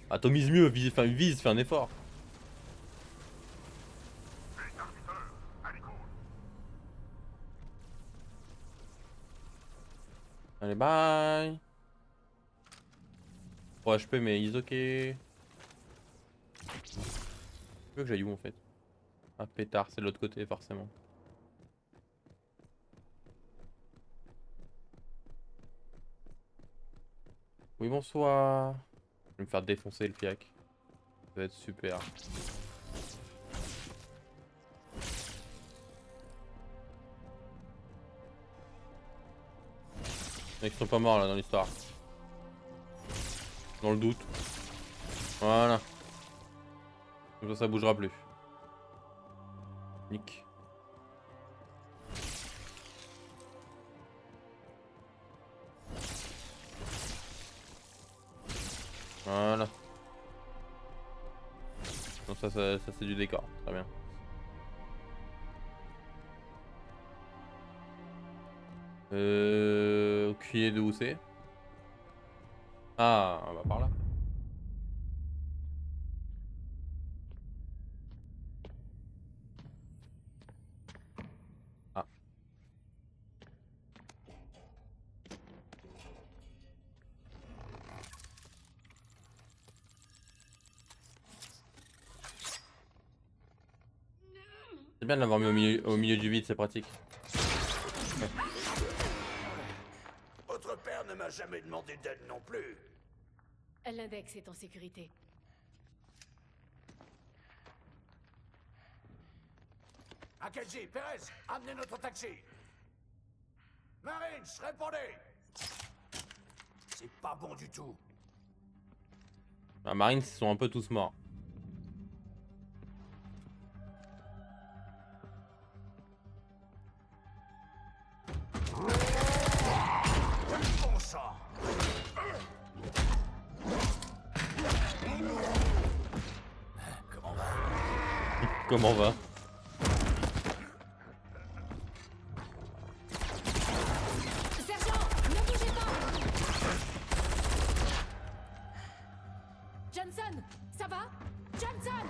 Atomise mieux, vise, fais un effort. Allez, bye. 3 HP, mais ils ok. Tu veux que j'aille où en fait? Ah, pétard, c'est de l'autre côté, forcément. Oui, bonsoir. Je vais me faire défoncer le fiac. Ça va être super. Les mecs sont pas morts là dans l'histoire. Dans le doute. Voilà. Comme ça bougera plus. Nick. Voilà. Non, ça c'est du décor. Très bien. Aucune idée de où c'est. Ah, bah par là. Ah. C'est bien de l'avoir mis au milieu du vide, c'est pratique. Ouais. Votre père ne m'a jamais demandé d'aide non plus. L'index est en sécurité. Akeji, Perez, amenez notre taxi. Marines, répondez. C'est pas bon du tout. Ah, Marines, ils sont un peu tous morts. Bon sang. Comment va? Sergent, ne bougez pas. Johnson, ça va? Johnson!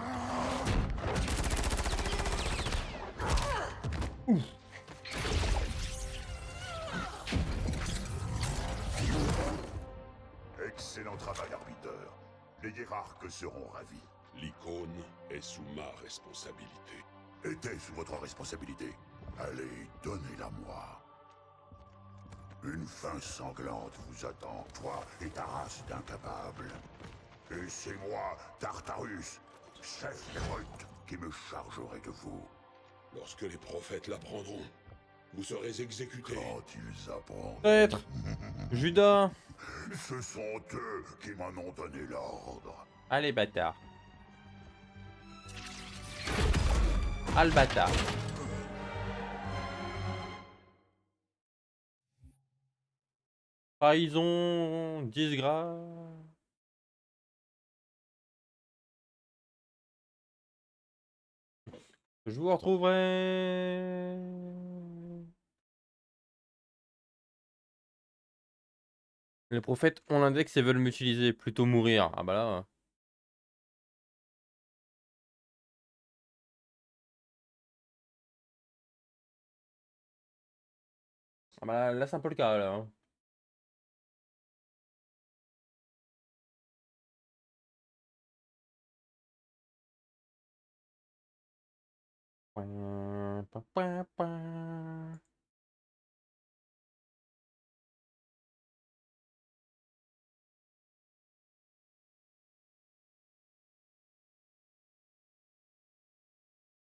Excellent travail, arbitre. Les hiérarques seront ravis. L'icône est sous ma responsabilité. Était sous votre responsabilité. Allez, donnez-la moi. Une fin sanglante vous attend, toi et ta race d'incapables. Et c'est moi, Tartarus, chef des brutes, qui me chargerai de vous. Lorsque les prophètes l'apprendront, vous serez exécutés. Quand ils apprendront... Traître! Judas! Ce sont eux qui m'en ont donné l'ordre. Allez, bâtard. Ah, le bâtard. Trahison, disgrâce. Je vous retrouverai. Les prophètes ont l'index et veulent m'utiliser. Plutôt mourir. Ah bah là. Ah bah là c'est un peu le cas là. Hein.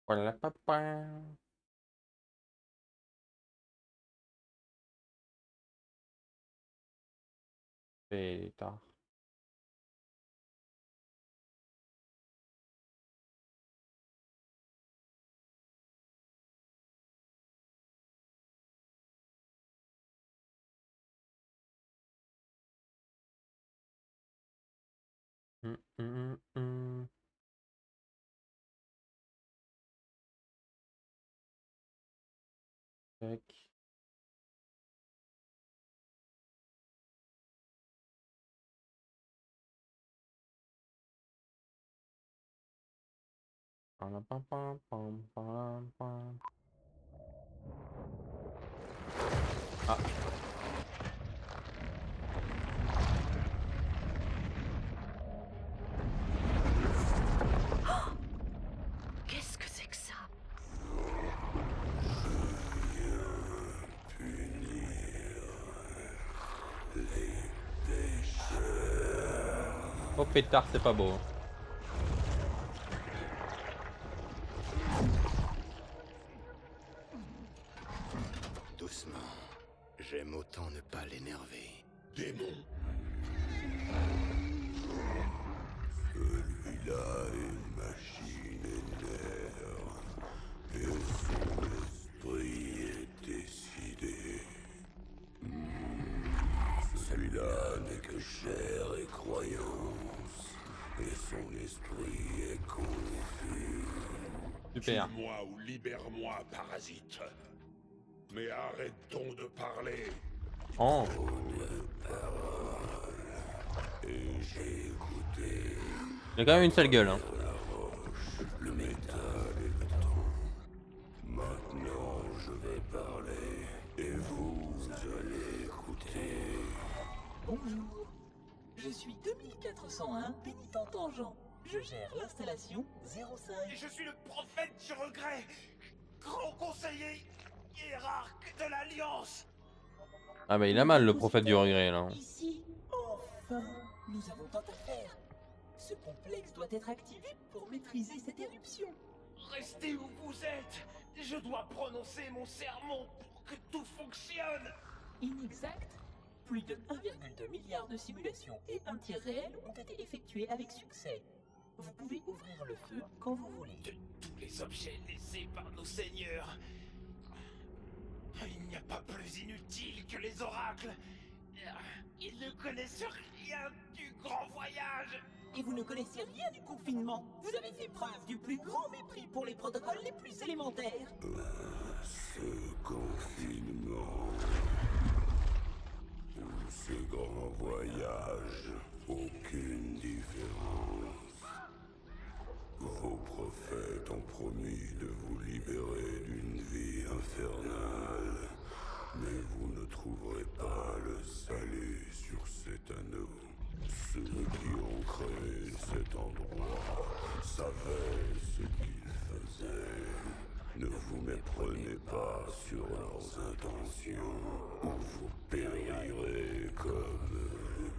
Voilà, papa. C'est tard. Hum, hum, hum. Tac. Pam, pam, pam, pam, pam, pam. Ah. Qu'est-ce que c'est que ça? Oh pétard, c'est pas beau. Doucement. J'aime autant ne pas l'énerver. Démon. Celui-là est une machine énerve. Et son esprit est décidé. Celui-là n'est que chair et croyance. Et son esprit est confus. Super. Tue-moi ou libère-moi, parasite. Mais arrêtons de parler. Oh. Et j'ai écouté. Il a quand même une sale gueule. Hein. La roche, le métal et le temps. Maintenant, je vais parler. Et vous allez écouter. Bonjour, je suis 2401 pénitent tangent. Je gère l'installation 05. Et je suis le prophète du regret, grand conseiller hiérarque de l'Alliance. Ah bah il a mal le prophète du regret là. Ici, enfin, nous avons tant à faire. Ce complexe doit être activé pour maîtriser cette éruption. Restez où vous êtes. Je dois prononcer mon sermon pour que tout fonctionne. Inexact. Plus de 1,2 milliard de simulations et un tir réel ont été effectués avec succès. Vous pouvez ouvrir le feu quand vous voulez. De tous les objets laissés par nos seigneurs, il n'y a pas plus inutile que les oracles. Ils ne connaissent rien du grand voyage. et vous ne connaissez rien du confinement. Vous avez fait preuve du plus grand mépris pour les protocoles les plus élémentaires. Ce confinement, ou ces grands voyages, aucune différence. Vos prophètes ont promis de vous libérer d'une vie infernale, mais vous ne trouverez pas le salut sur cet anneau. Ceux qui ont créé cet endroit savaient ce qu'ils faisaient. Ne vous méprenez pas sur leurs intentions, ou vous périrez comme eux.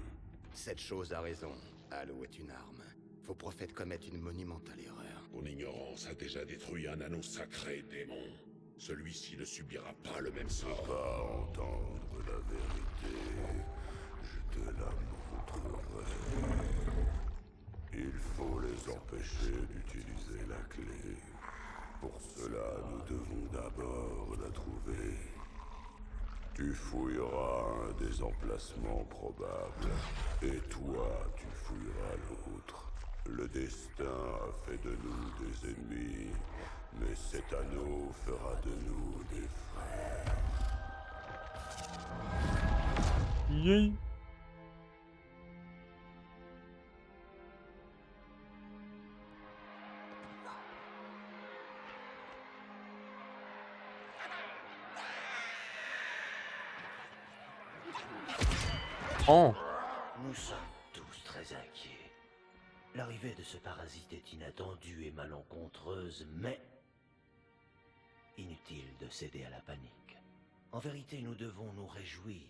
Cette chose a raison. Halo est une arme. Vos prophètes commettent une monumentale erreur. Ton ignorance a déjà détruit un anneau sacré, démon. Celui-ci ne subira pas le même sort. Pas entendre la vérité, je te la montrerai. Il faut les empêcher d'utiliser la clé. Pour cela, nous devons d'abord la trouver. Tu fouilleras un des emplacements probables, et toi, tu fouilleras l'autre. Le destin a fait de nous des ennemis, mais cet anneau fera de nous des frères. Yay. Oh. Nous sommes tous très inquiets. L'arrivée de ce parasite est inattendue et malencontreuse, mais inutile de céder à la panique. En vérité, nous devons nous réjouir.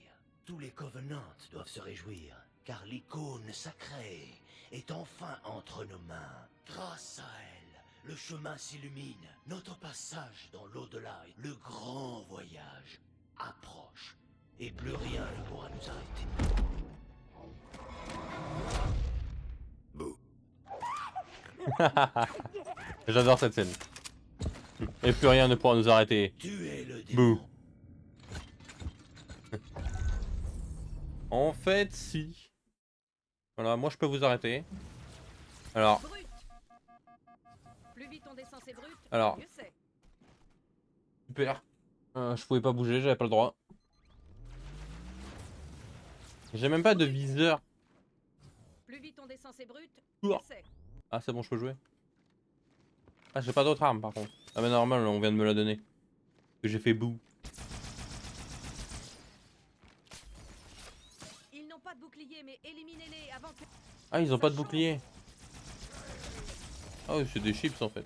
Tous les Covenants doivent se réjouir, car l'icône sacrée est enfin entre nos mains. Grâce à elle, le chemin s'illumine. Notre passage dans l'au-delà, le grand voyage, approche. Et plus rien ne pourra nous arrêter. Bouh. J'adore cette scène. Et plus rien ne pourra nous arrêter. Tu es le démon. Bouh. En fait, si. Voilà, moi je peux vous arrêter. Alors. Plus vite on descend ces brutes, Alors. mieux c'est. Super. Je pouvais pas bouger, j'avais pas le droit. J'ai même pas de viseur. Plus vite on descend ces brutes, mieux c'est. Ah c'est bon, je peux jouer. Ah j'ai pas d'autre arme par contre. Ah mais normal, on vient de me la donner. Que j'ai fait bouh. Ils n'ont pas de bouclier, mais éliminez-les avant que... Ah ils ont pas de bouclier. Ah oui c'est des chips en fait.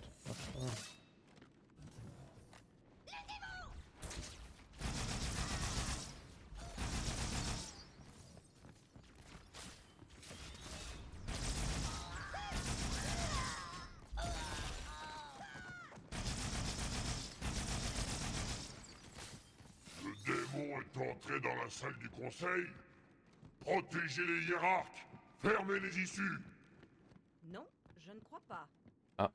Le démon est entré dans la salle du conseil. Protégez les hiérarques. Fermez les issues. Non, je ne crois pas. Ah.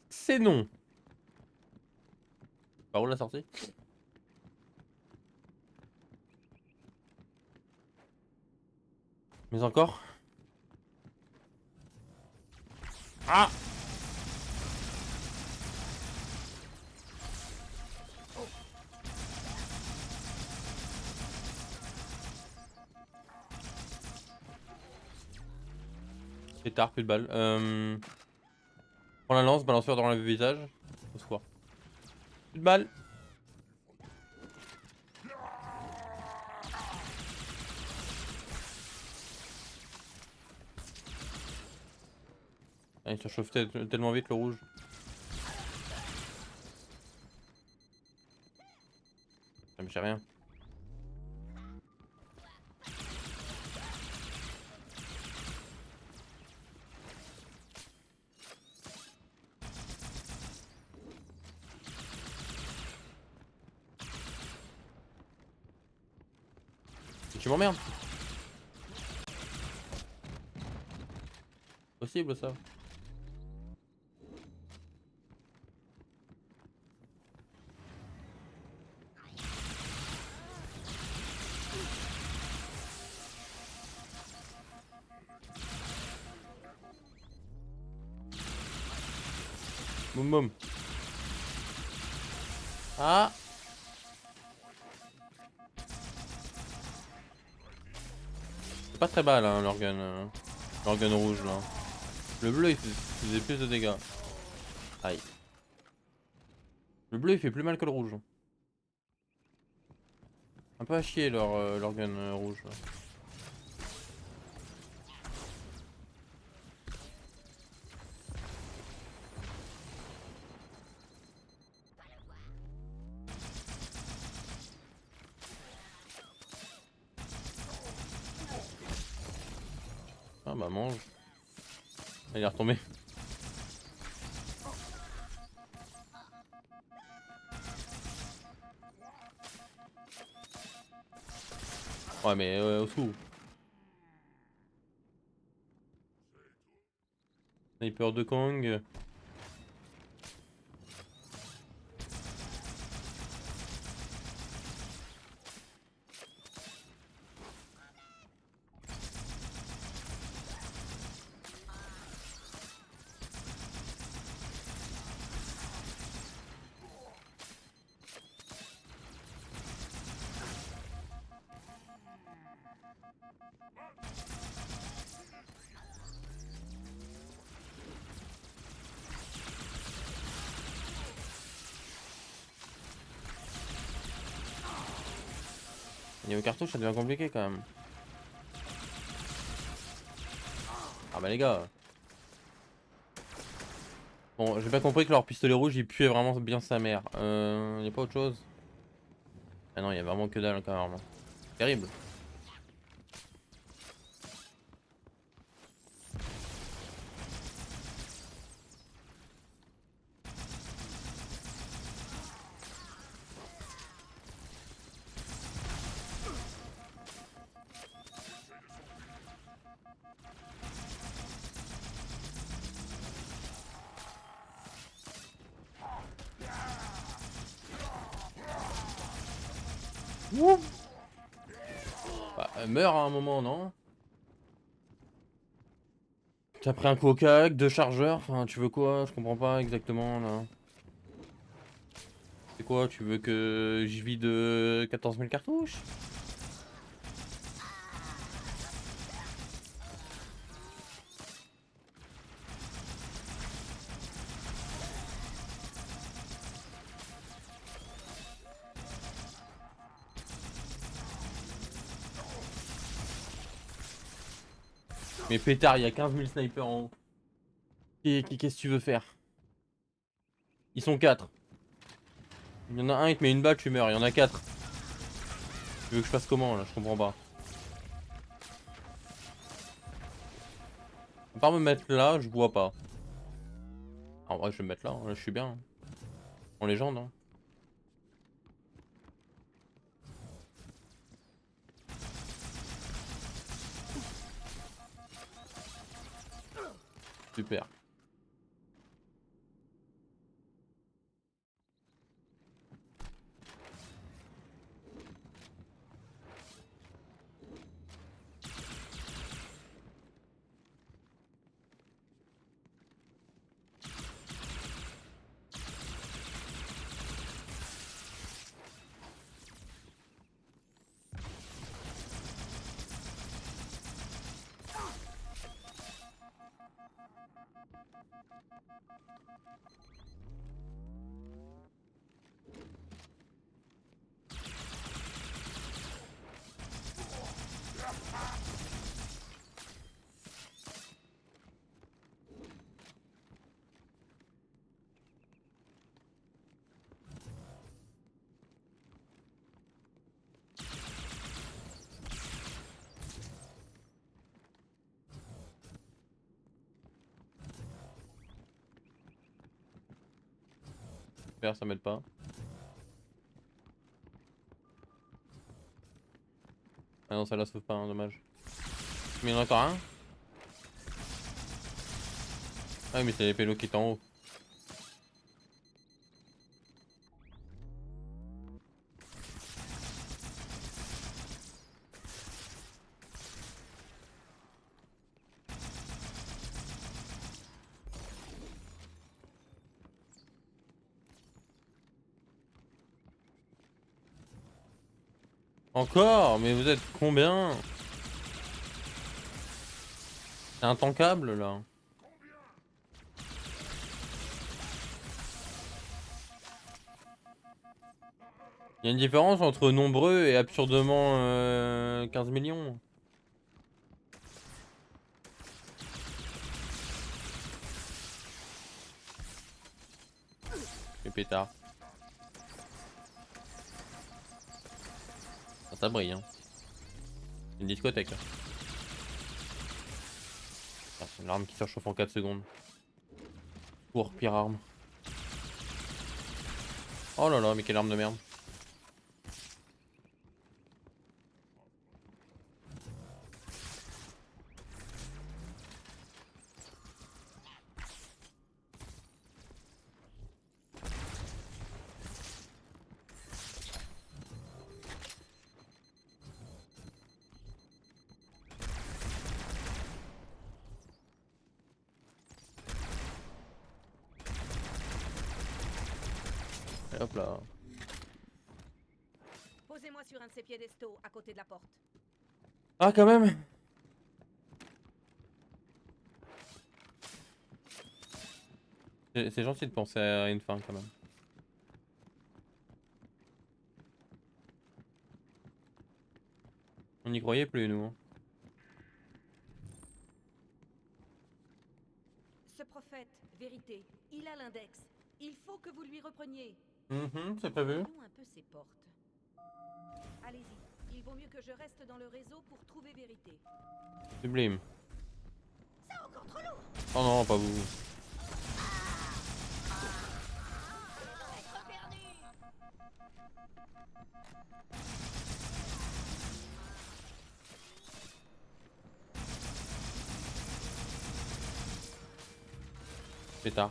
C'est non. Par où la sortie? Mais encore? Ah! C'est tard, plus de balles. Prends la lance, balance-toi dans le visage. Au secours. Plus de balles. Ah, il se chauffe tellement vite le rouge. Ah, mais j'ai rien. Tu m'emmerdes. Possible ça. Boum boum. Ah. C'est pas très bas là l'organe rouge là. Le bleu il faisait plus de dégâts. Aïe. Le bleu il fait plus mal que le rouge. Un peu à chier l'organe rouge là. Ah bah mange. Il est retombé. Ouais mais au sous. Sniper de Kong. Niveau cartouche ça devient compliqué quand même. Ah bah les gars. Bon j'ai pas compris que leur pistolet rouge il puait vraiment bien sa mère. Y a pas autre chose? Ah non y a vraiment que dalle quand même. Terrible. Ouh. Bah, elle meurt à un moment, non? T'as pris un coca, 2 chargeurs, enfin tu veux quoi? Je comprends pas exactement là. C'est quoi? Tu veux que je vide 14 000 cartouches? Mais pétard, il y a 15 000 snipers en haut. Qu'est-ce que tu veux faire? Ils sont 4. Il y en a un, il te met une balle, tu meurs. Il y en a 4. Tu veux que je fasse comment là? Je comprends pas. À part me mettre là, je vois pas. En vrai, je vais me mettre là, là je suis bien. En légende. Hein. Super. Super, ça m'aide pas. Ah non, ça la sauve pas, hein, dommage. Mais il y en a encore un. Ah mais c'est les pélos qui est en haut. Encore? Mais vous êtes combien? C'est intankable là. Il y a une différence entre nombreux et absurdement 15 millions. Et pétard. Ça brille hein. C'est une discothèque là. Ah, c'est une arme qui se réchauffe en 4 secondes. Pour pire arme. Oh là là, mais quelle arme de merde. Et hop là. Posez-moi sur un de ces piédestaux à côté de la porte. Ah quand même. C'est gentil de penser à une fin quand même. On n'y croyait plus nous. Hein. Ce prophète, vérité, il a l'index. Il faut que vous lui repreniez. C'est pas vu. Voyons un peu ses portes. Allez-y, il vaut mieux que je reste dans le réseau pour trouver vérité. Sublime. C'est encore trop lourd. Oh non, pas vous. Être perdu. Pétard.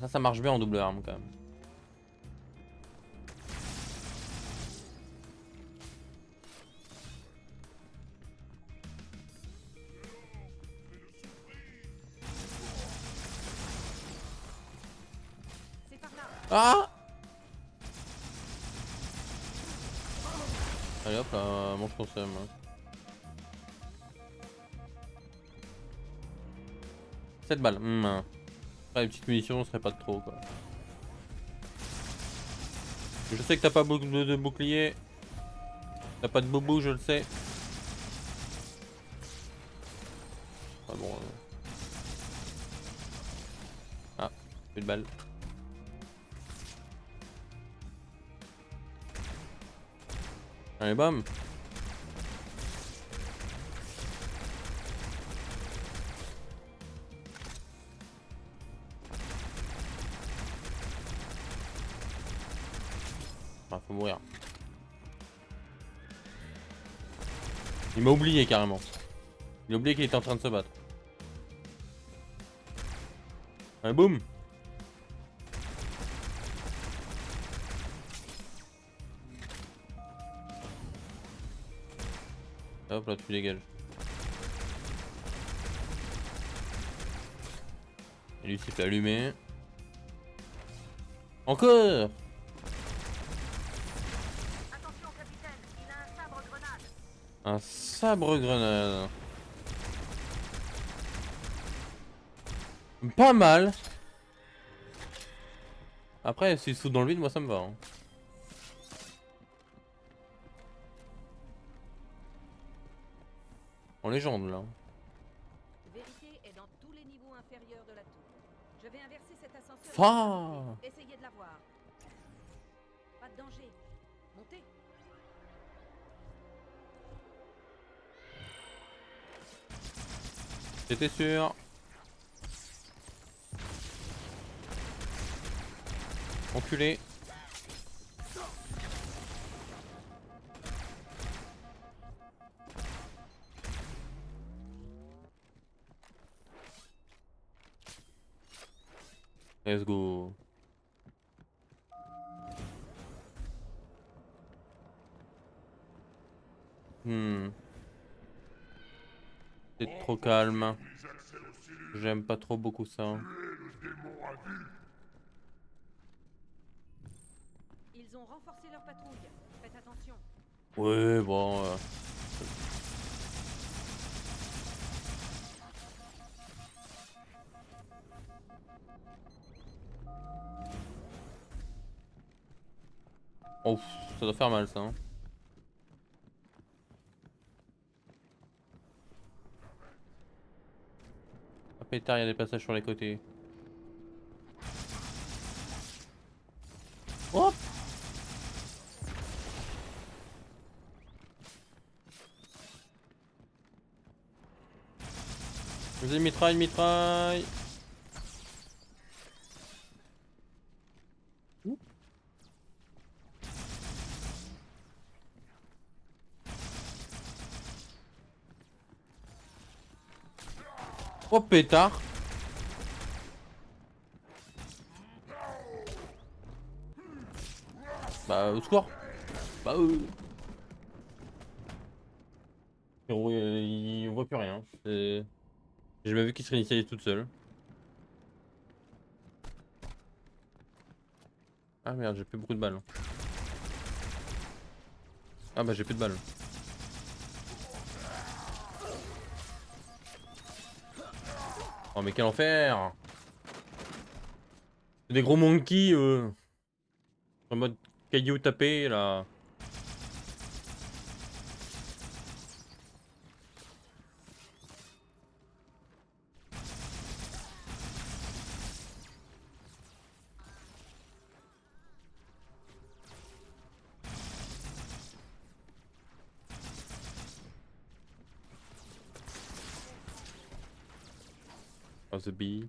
Ah ça marche bien en double arme quand même. C'est par là. Ah! Allez hop là, mange ton seum. Hein. 7 balles. Après, les petites munitions, ce serait pas de trop quoi. Je sais que t'as pas beaucoup de bouclier. T'as pas de boubou, je le sais. Ah bon. Ah, plus de balles. Allez, bam. Ah, faut mourir. Il m'a oublié carrément. Il a oublié qu'il était en train de se battre. Allez, boum. Hop là, tu dégages. Et lui s'est fait allumer. Encore. Attention, capitaine, il a un sabre grenade. Un sabre grenade. Pas mal. Après, s'il se fout dans le vide, moi ça me va. Hein. En légende là. Vérité est dans tous les niveaux inférieurs de la tour. Je vais inverser cet ascenseur. Fa. Essayez de la voir. Pas de danger. Montez. J'étais sûr. Enculé. Let's go. C'est trop calme. J'aime pas trop beaucoup ça. Ils ont renforcé leur patrouille. Faites attention. Ouais, bon. Oh, ça doit faire mal ça. Hein. Ah, pétard, il y a des passages sur les côtés. Hop! Vas-y, mitraille, mitraille! Oh pétard! Bah au secours! Bah il voit plus rien. J'ai jamais vu qu'il se réinitialise toute seule. Ah merde, j'ai plus beaucoup de balles. Ah bah j'ai plus de balles. Oh mais quel enfer! C'est des gros monkeys en mode caillou tapé là. Oh the bee.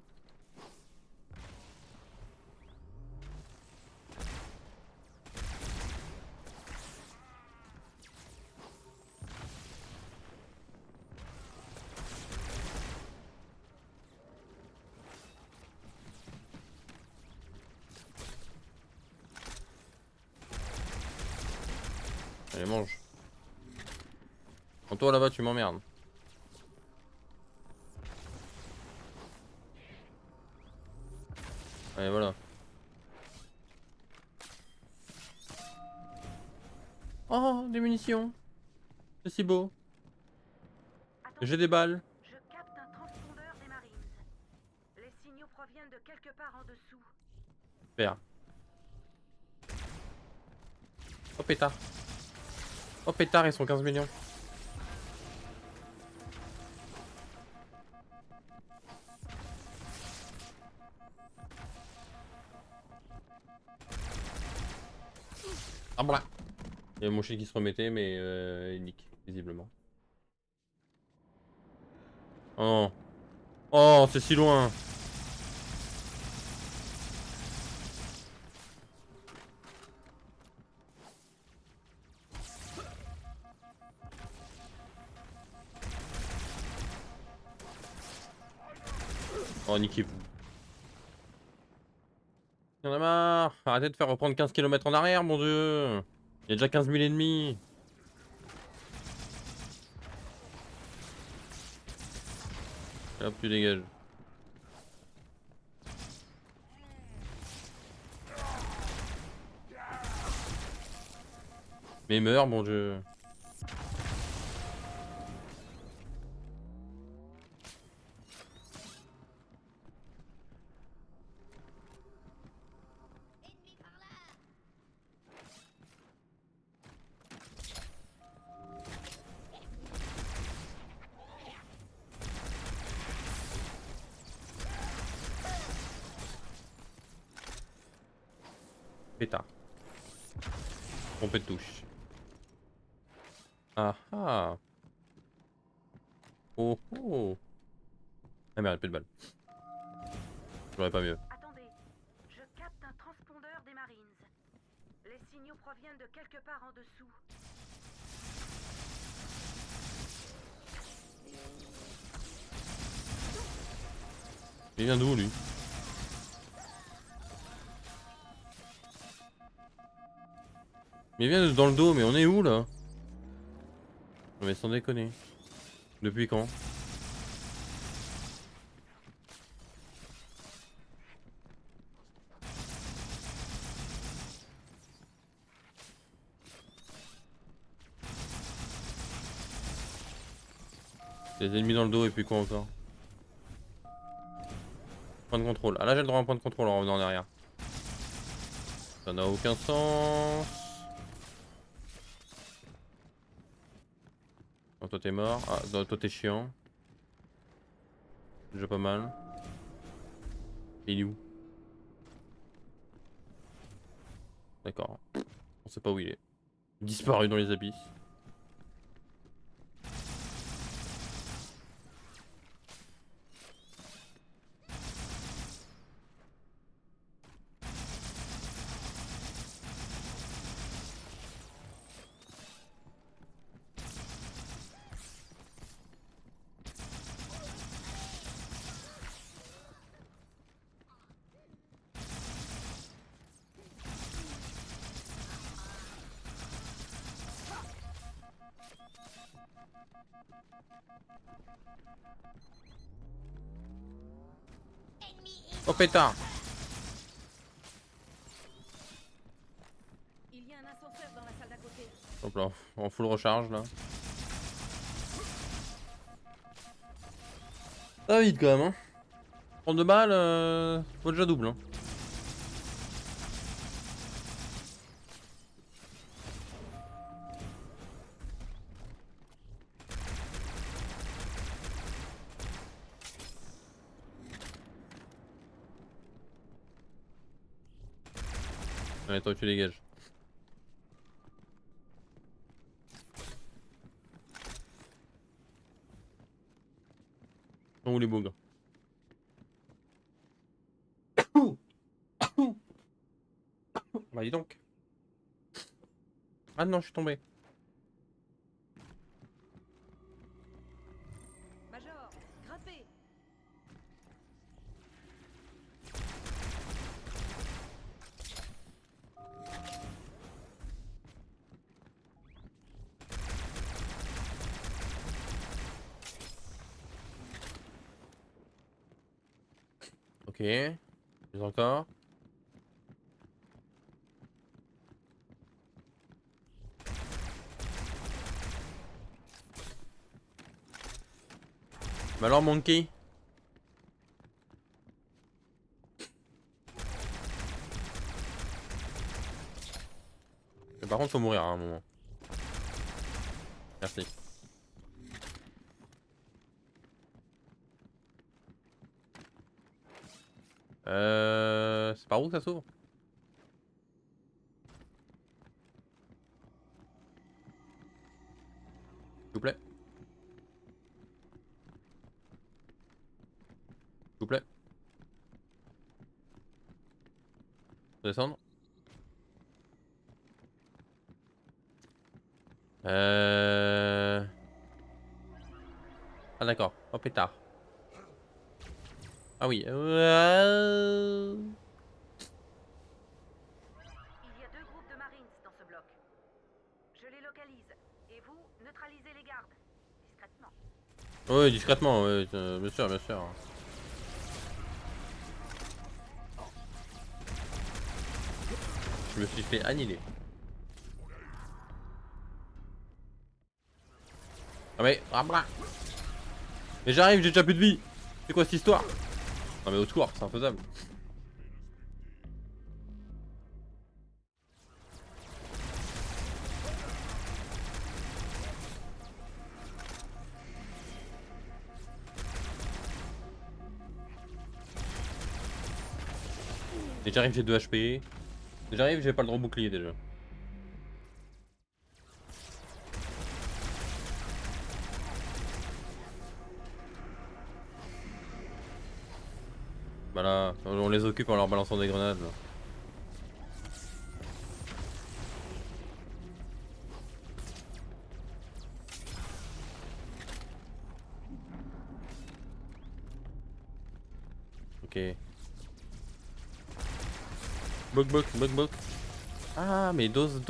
Allez, mange. En toi là-bas, tu m'emmerdes. Allez, voilà. Oh, des munitions. C'est si beau. J'ai des balles. Je capte un transpondeur des Marines. Les signaux proviennent de quelque part en dessous. Super. Oh pétard. Oh pétard, ils sont 15 millions. Ah voilà. Il y a mon chien qui se remettait mais il nique, visiblement. Oh. Oh, c'est si loin. Oh, niquez-vous. Y'en a marre. Arrêtez de faire reprendre 15 km en arrière, mon dieu. Il y a déjà 15 000 ennemis. Hop, tu dégages. Mais meurs, mon dieu. Pétard. Trompé de touche. Ah ah. Oh oh. Ah merde, plus de balles. J'aurais pas mieux. Attendez, je capte un transpondeur des Marines. Les signaux proviennent de quelque part en dessous. Il vient d'où lui? Mais il vient dans le dos, mais on est où là? Non mais sans déconner. Depuis quand? Des ennemis dans le dos et puis quoi encore? Point de contrôle. Ah là j'ai le droit à un point de contrôle en revenant en arrière. Ça n'a aucun sens. Oh, toi t'es mort. Ah non, toi t'es chiant. Déjà pas mal. Il est où? D'accord. On sait pas où il est. Disparu dans les abysses. Oh pétard! Il y a un ascenseur dans la salle d'à côté. Hop là, en full recharge là. Ça va vite quand même hein. 32 balles, faut déjà double hein. Allez toi tu dégages. Sont où les bougres? Bah dis donc. Ah non je suis tombé. Major, grimpez. Ok. Plus encore. Mais alors Monkey? Mais par contre faut mourir à un moment. Merci. C'est par où ça s'ouvre? S'il vous plaît. S'il vous plaît. Descendre. Ah d'accord. Oh pétard. Ah oui. Il y a 2 groupes de Marines dans ce bloc. Je les localise. Et vous, neutralisez les gardes. Discrètement. Oui, discrètement, oui, bien sûr, bien sûr. Je me suis fait annihiler. Ah mais... Ah bah. Mais j'arrive, j'ai déjà plus de vie. C'est quoi cette histoire? Non mais au secours, c'est infaisable. Et j'arrive, j'ai 2 HP. J'arrive, j'ai pas le droit au bouclier déjà. Bah là, on les occupe en leur balançant des grenades là. Ok. Bok. Ah mais dose.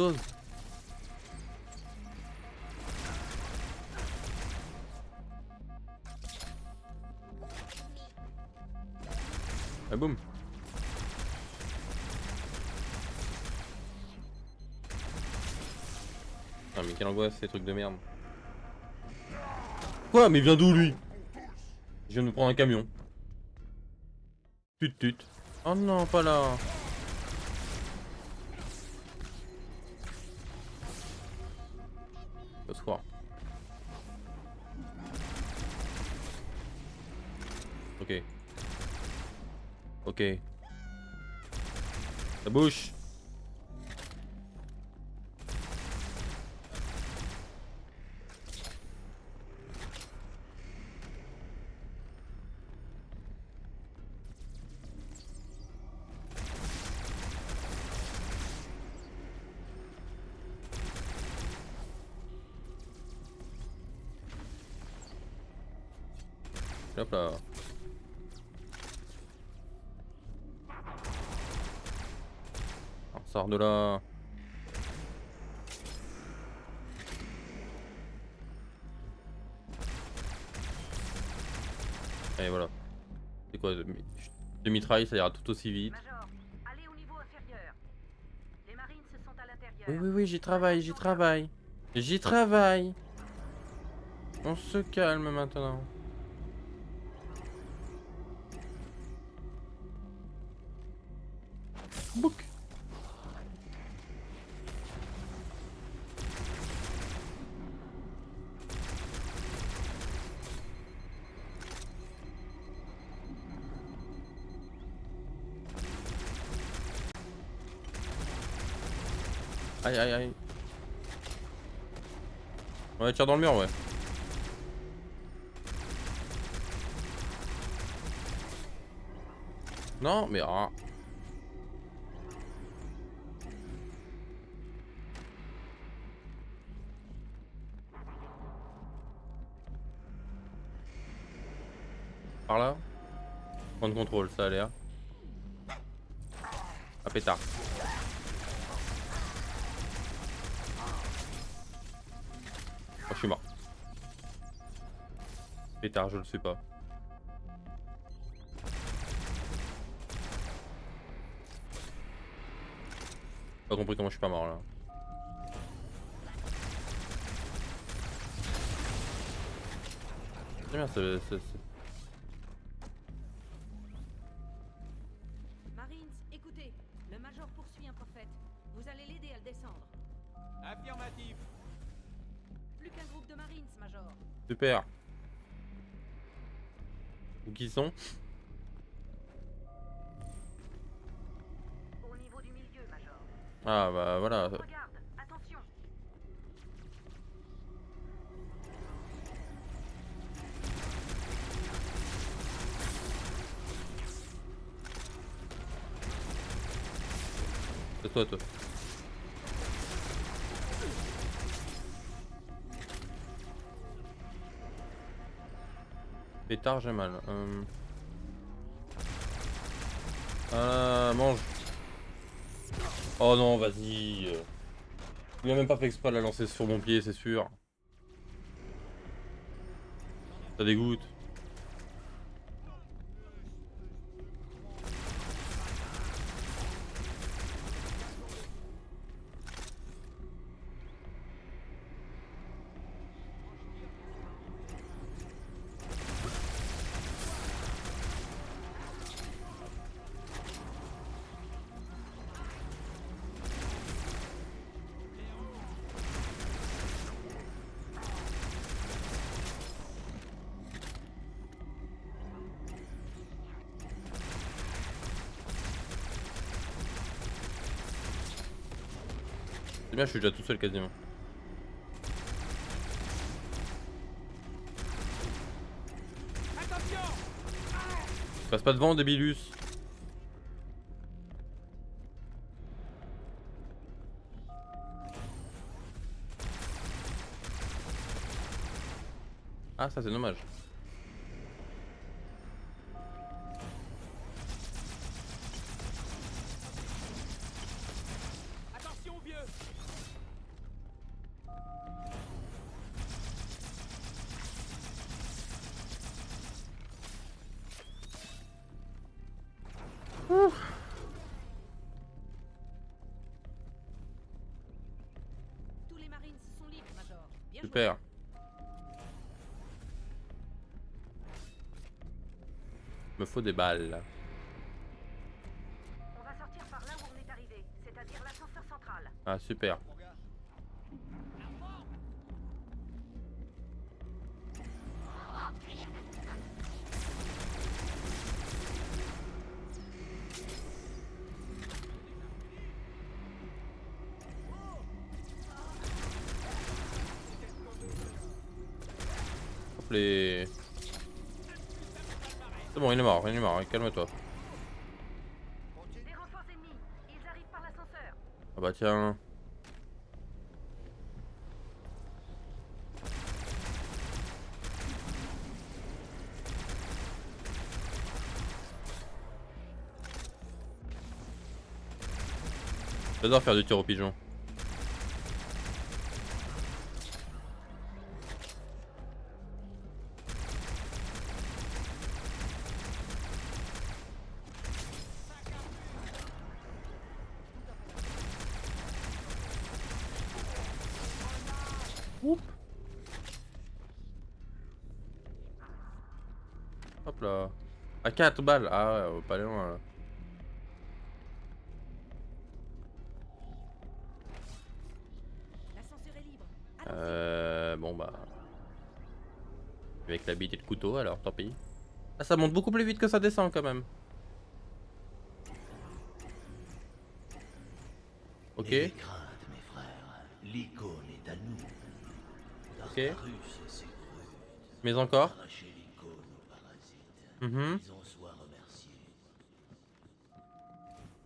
Ah boum. Ah mais quelle angoisse ces trucs de merde. Quoi? Mais il vient d'où lui? Je viens de me prendre un camion. Tut tut. Oh non, pas là. Faut se croire. Ok. Ok. La bouche. Hop là. On sort de là. Et voilà. C'est quoi de mitraille, ça ira tout aussi vite. Major, allez au niveau inférieur. Les marines sont à l'intérieur. Oui, oui, oui, j'y travaille, j'y travaille. J'y travaille. On se calme maintenant. Bouc. Aïe aïe aïe. Ouais, tire dans le mur, ouais. Non, mais ah. Par là. Point de contrôle, ça a l'air. Ah pétard. Oh, je suis mort. Pétard, je le sais pas. Pas compris comment je suis pas mort là. C'est bien, Marines, écoutez. Le Major poursuit un prophète. Vous allez l'aider à le descendre. Affirmatif. Plus qu'un groupe de Marines, Major. Super. Où qu'ils sont? Au niveau du milieu, Major. Ah bah voilà. Regarde, attention. C'est toi, toi. Pétard, j'ai mal. Mange. Oh non, vas-y. Il a même pas fait exprès de la lancer sur mon pied, c'est sûr. Ça dégoûte. C'est bien, je suis déjà tout seul quasiment. Passe pas devant, débilus. Ah, ça c'est dommage. Attention, vieux. Tous les Marines sont libres, Major. Bien joué. Super. Me faut des balles. On va sortir par là où on est arrivé, c'est-à-dire l'ascenseur central. Ah super. Hop les... C'est bon, il est mort, calme-toi. Des renforts ennemis, ils arrivent par l'ascenseur. Ah bah tiens. J'adore faire du tir au pigeon. Oup. Hop là. À 4 balles. Ah ouais, on va pas aller loin là. L'ascenseur est libre. Bon bah. Avec l'habitude de couteau alors tant pis. Ah, ça monte beaucoup plus vite que ça descend quand même. Ok. N'ayez crainte, mes frères. L'icône est à nous. Ok. Tartarus et ses brutes Mais encore. arraché l'icône aux parasites. Mhm. Ils en soient remerciés.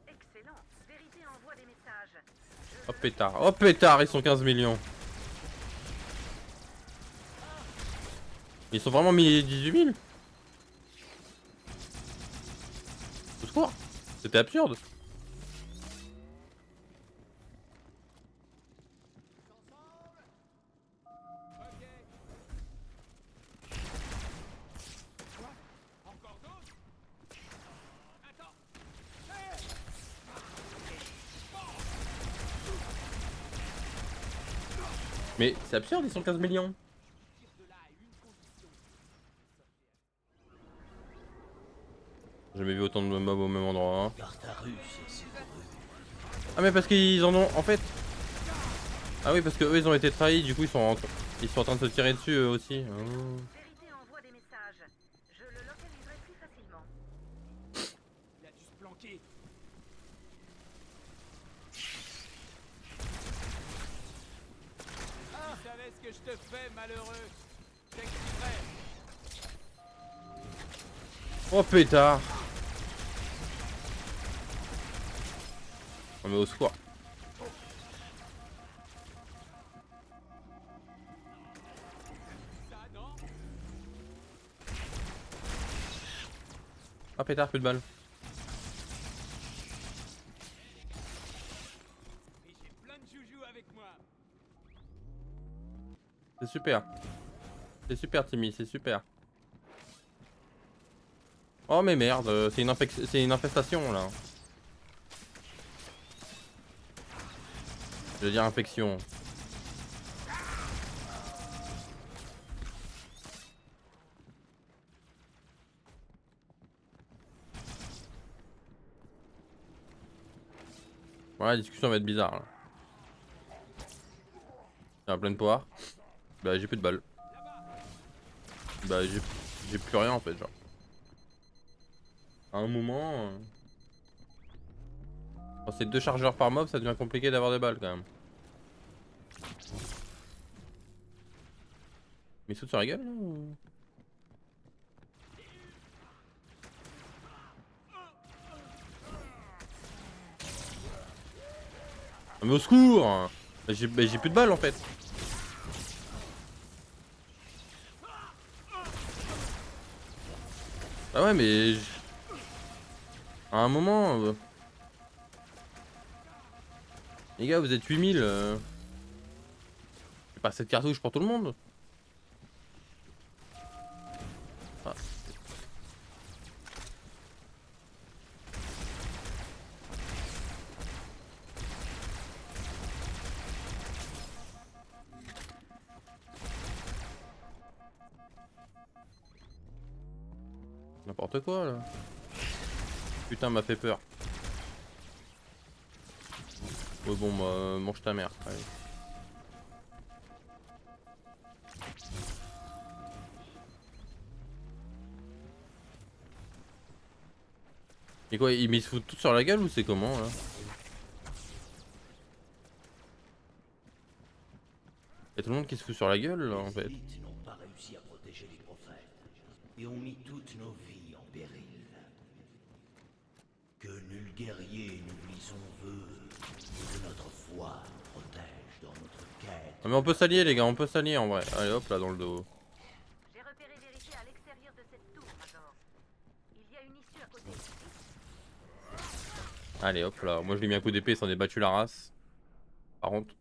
Excellent. Vérité envoie des messages. Oh pétard, ils sont 15 millions. Ils sont vraiment mis 18 000. Au secours. C'était absurde. Mais c'est absurde, ils sont 15 millions. J'ai jamais vu autant de mobs au même endroit. Hein. Tartarus et ses brutes. Ah mais parce qu'ils en ont en fait. Ah oui parce que eux ils ont été trahis, du coup ils sont en train de se tirer dessus eux aussi. Oh. Vérité envoie des messages. Je le localiserai plus facilement. Il a dû se planquer. Tu savais ce que je te fais, malheureux. J'expliquerai. Oh pétard. Oh mais au secours. Ah pétard, plus de balles. Et j'ai plein de joujoux avec moi. C'est super. C'est super Timmy, c'est super. Oh mais merde, c'est une infestation là. Je veux dire infection. Voilà, la discussion va être bizarre là. Il y a plein de poire. Bah j'ai plus de balles. Bah j'ai plus rien en fait genre. À un moment... Quand c'est 2 chargeurs par mob, ça devient compliqué d'avoir des balles quand même. Mais il saute sur la gueule là ou... Ah, mais au secours! Bah, j'ai plus de balles en fait. Ah ouais mais... À un moment... Les gars vous êtes 8000 C'est pas 7 cartouches pour tout le monde. Ah. N'importe quoi là. Putain, m'a fait peur. Ouais bon bah mange ta mère. Allez. Et quoi, ils se foutent tout sur la gueule ou c'est comment là? Y'a tout le monde qui se fout sur la gueule là en fait. Les élites n'ont pas réussi à protéger les prophètes et ont mis toutes nos vies en péril. Que nul guerrier n'oublie son vœu et que notre foi protège dans notre quête. Ah mais on peut s'allier les gars, on peut s'allier en vrai. Allez hop là dans le dos. J'ai repéré Vérité à l'extérieur de cette tour, Major. Il y a une issue à côté. Allez hop là, moi je lui ai mis un coup d'épée, s'en est battu la race. Par contre,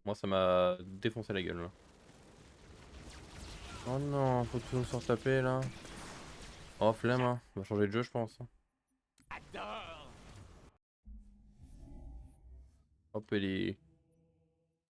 moi ça m'a défoncé la gueule là. Oh non, faut toujours se retaper là. Oh flemme hein, on va changer de jeu je pense. Hop et les...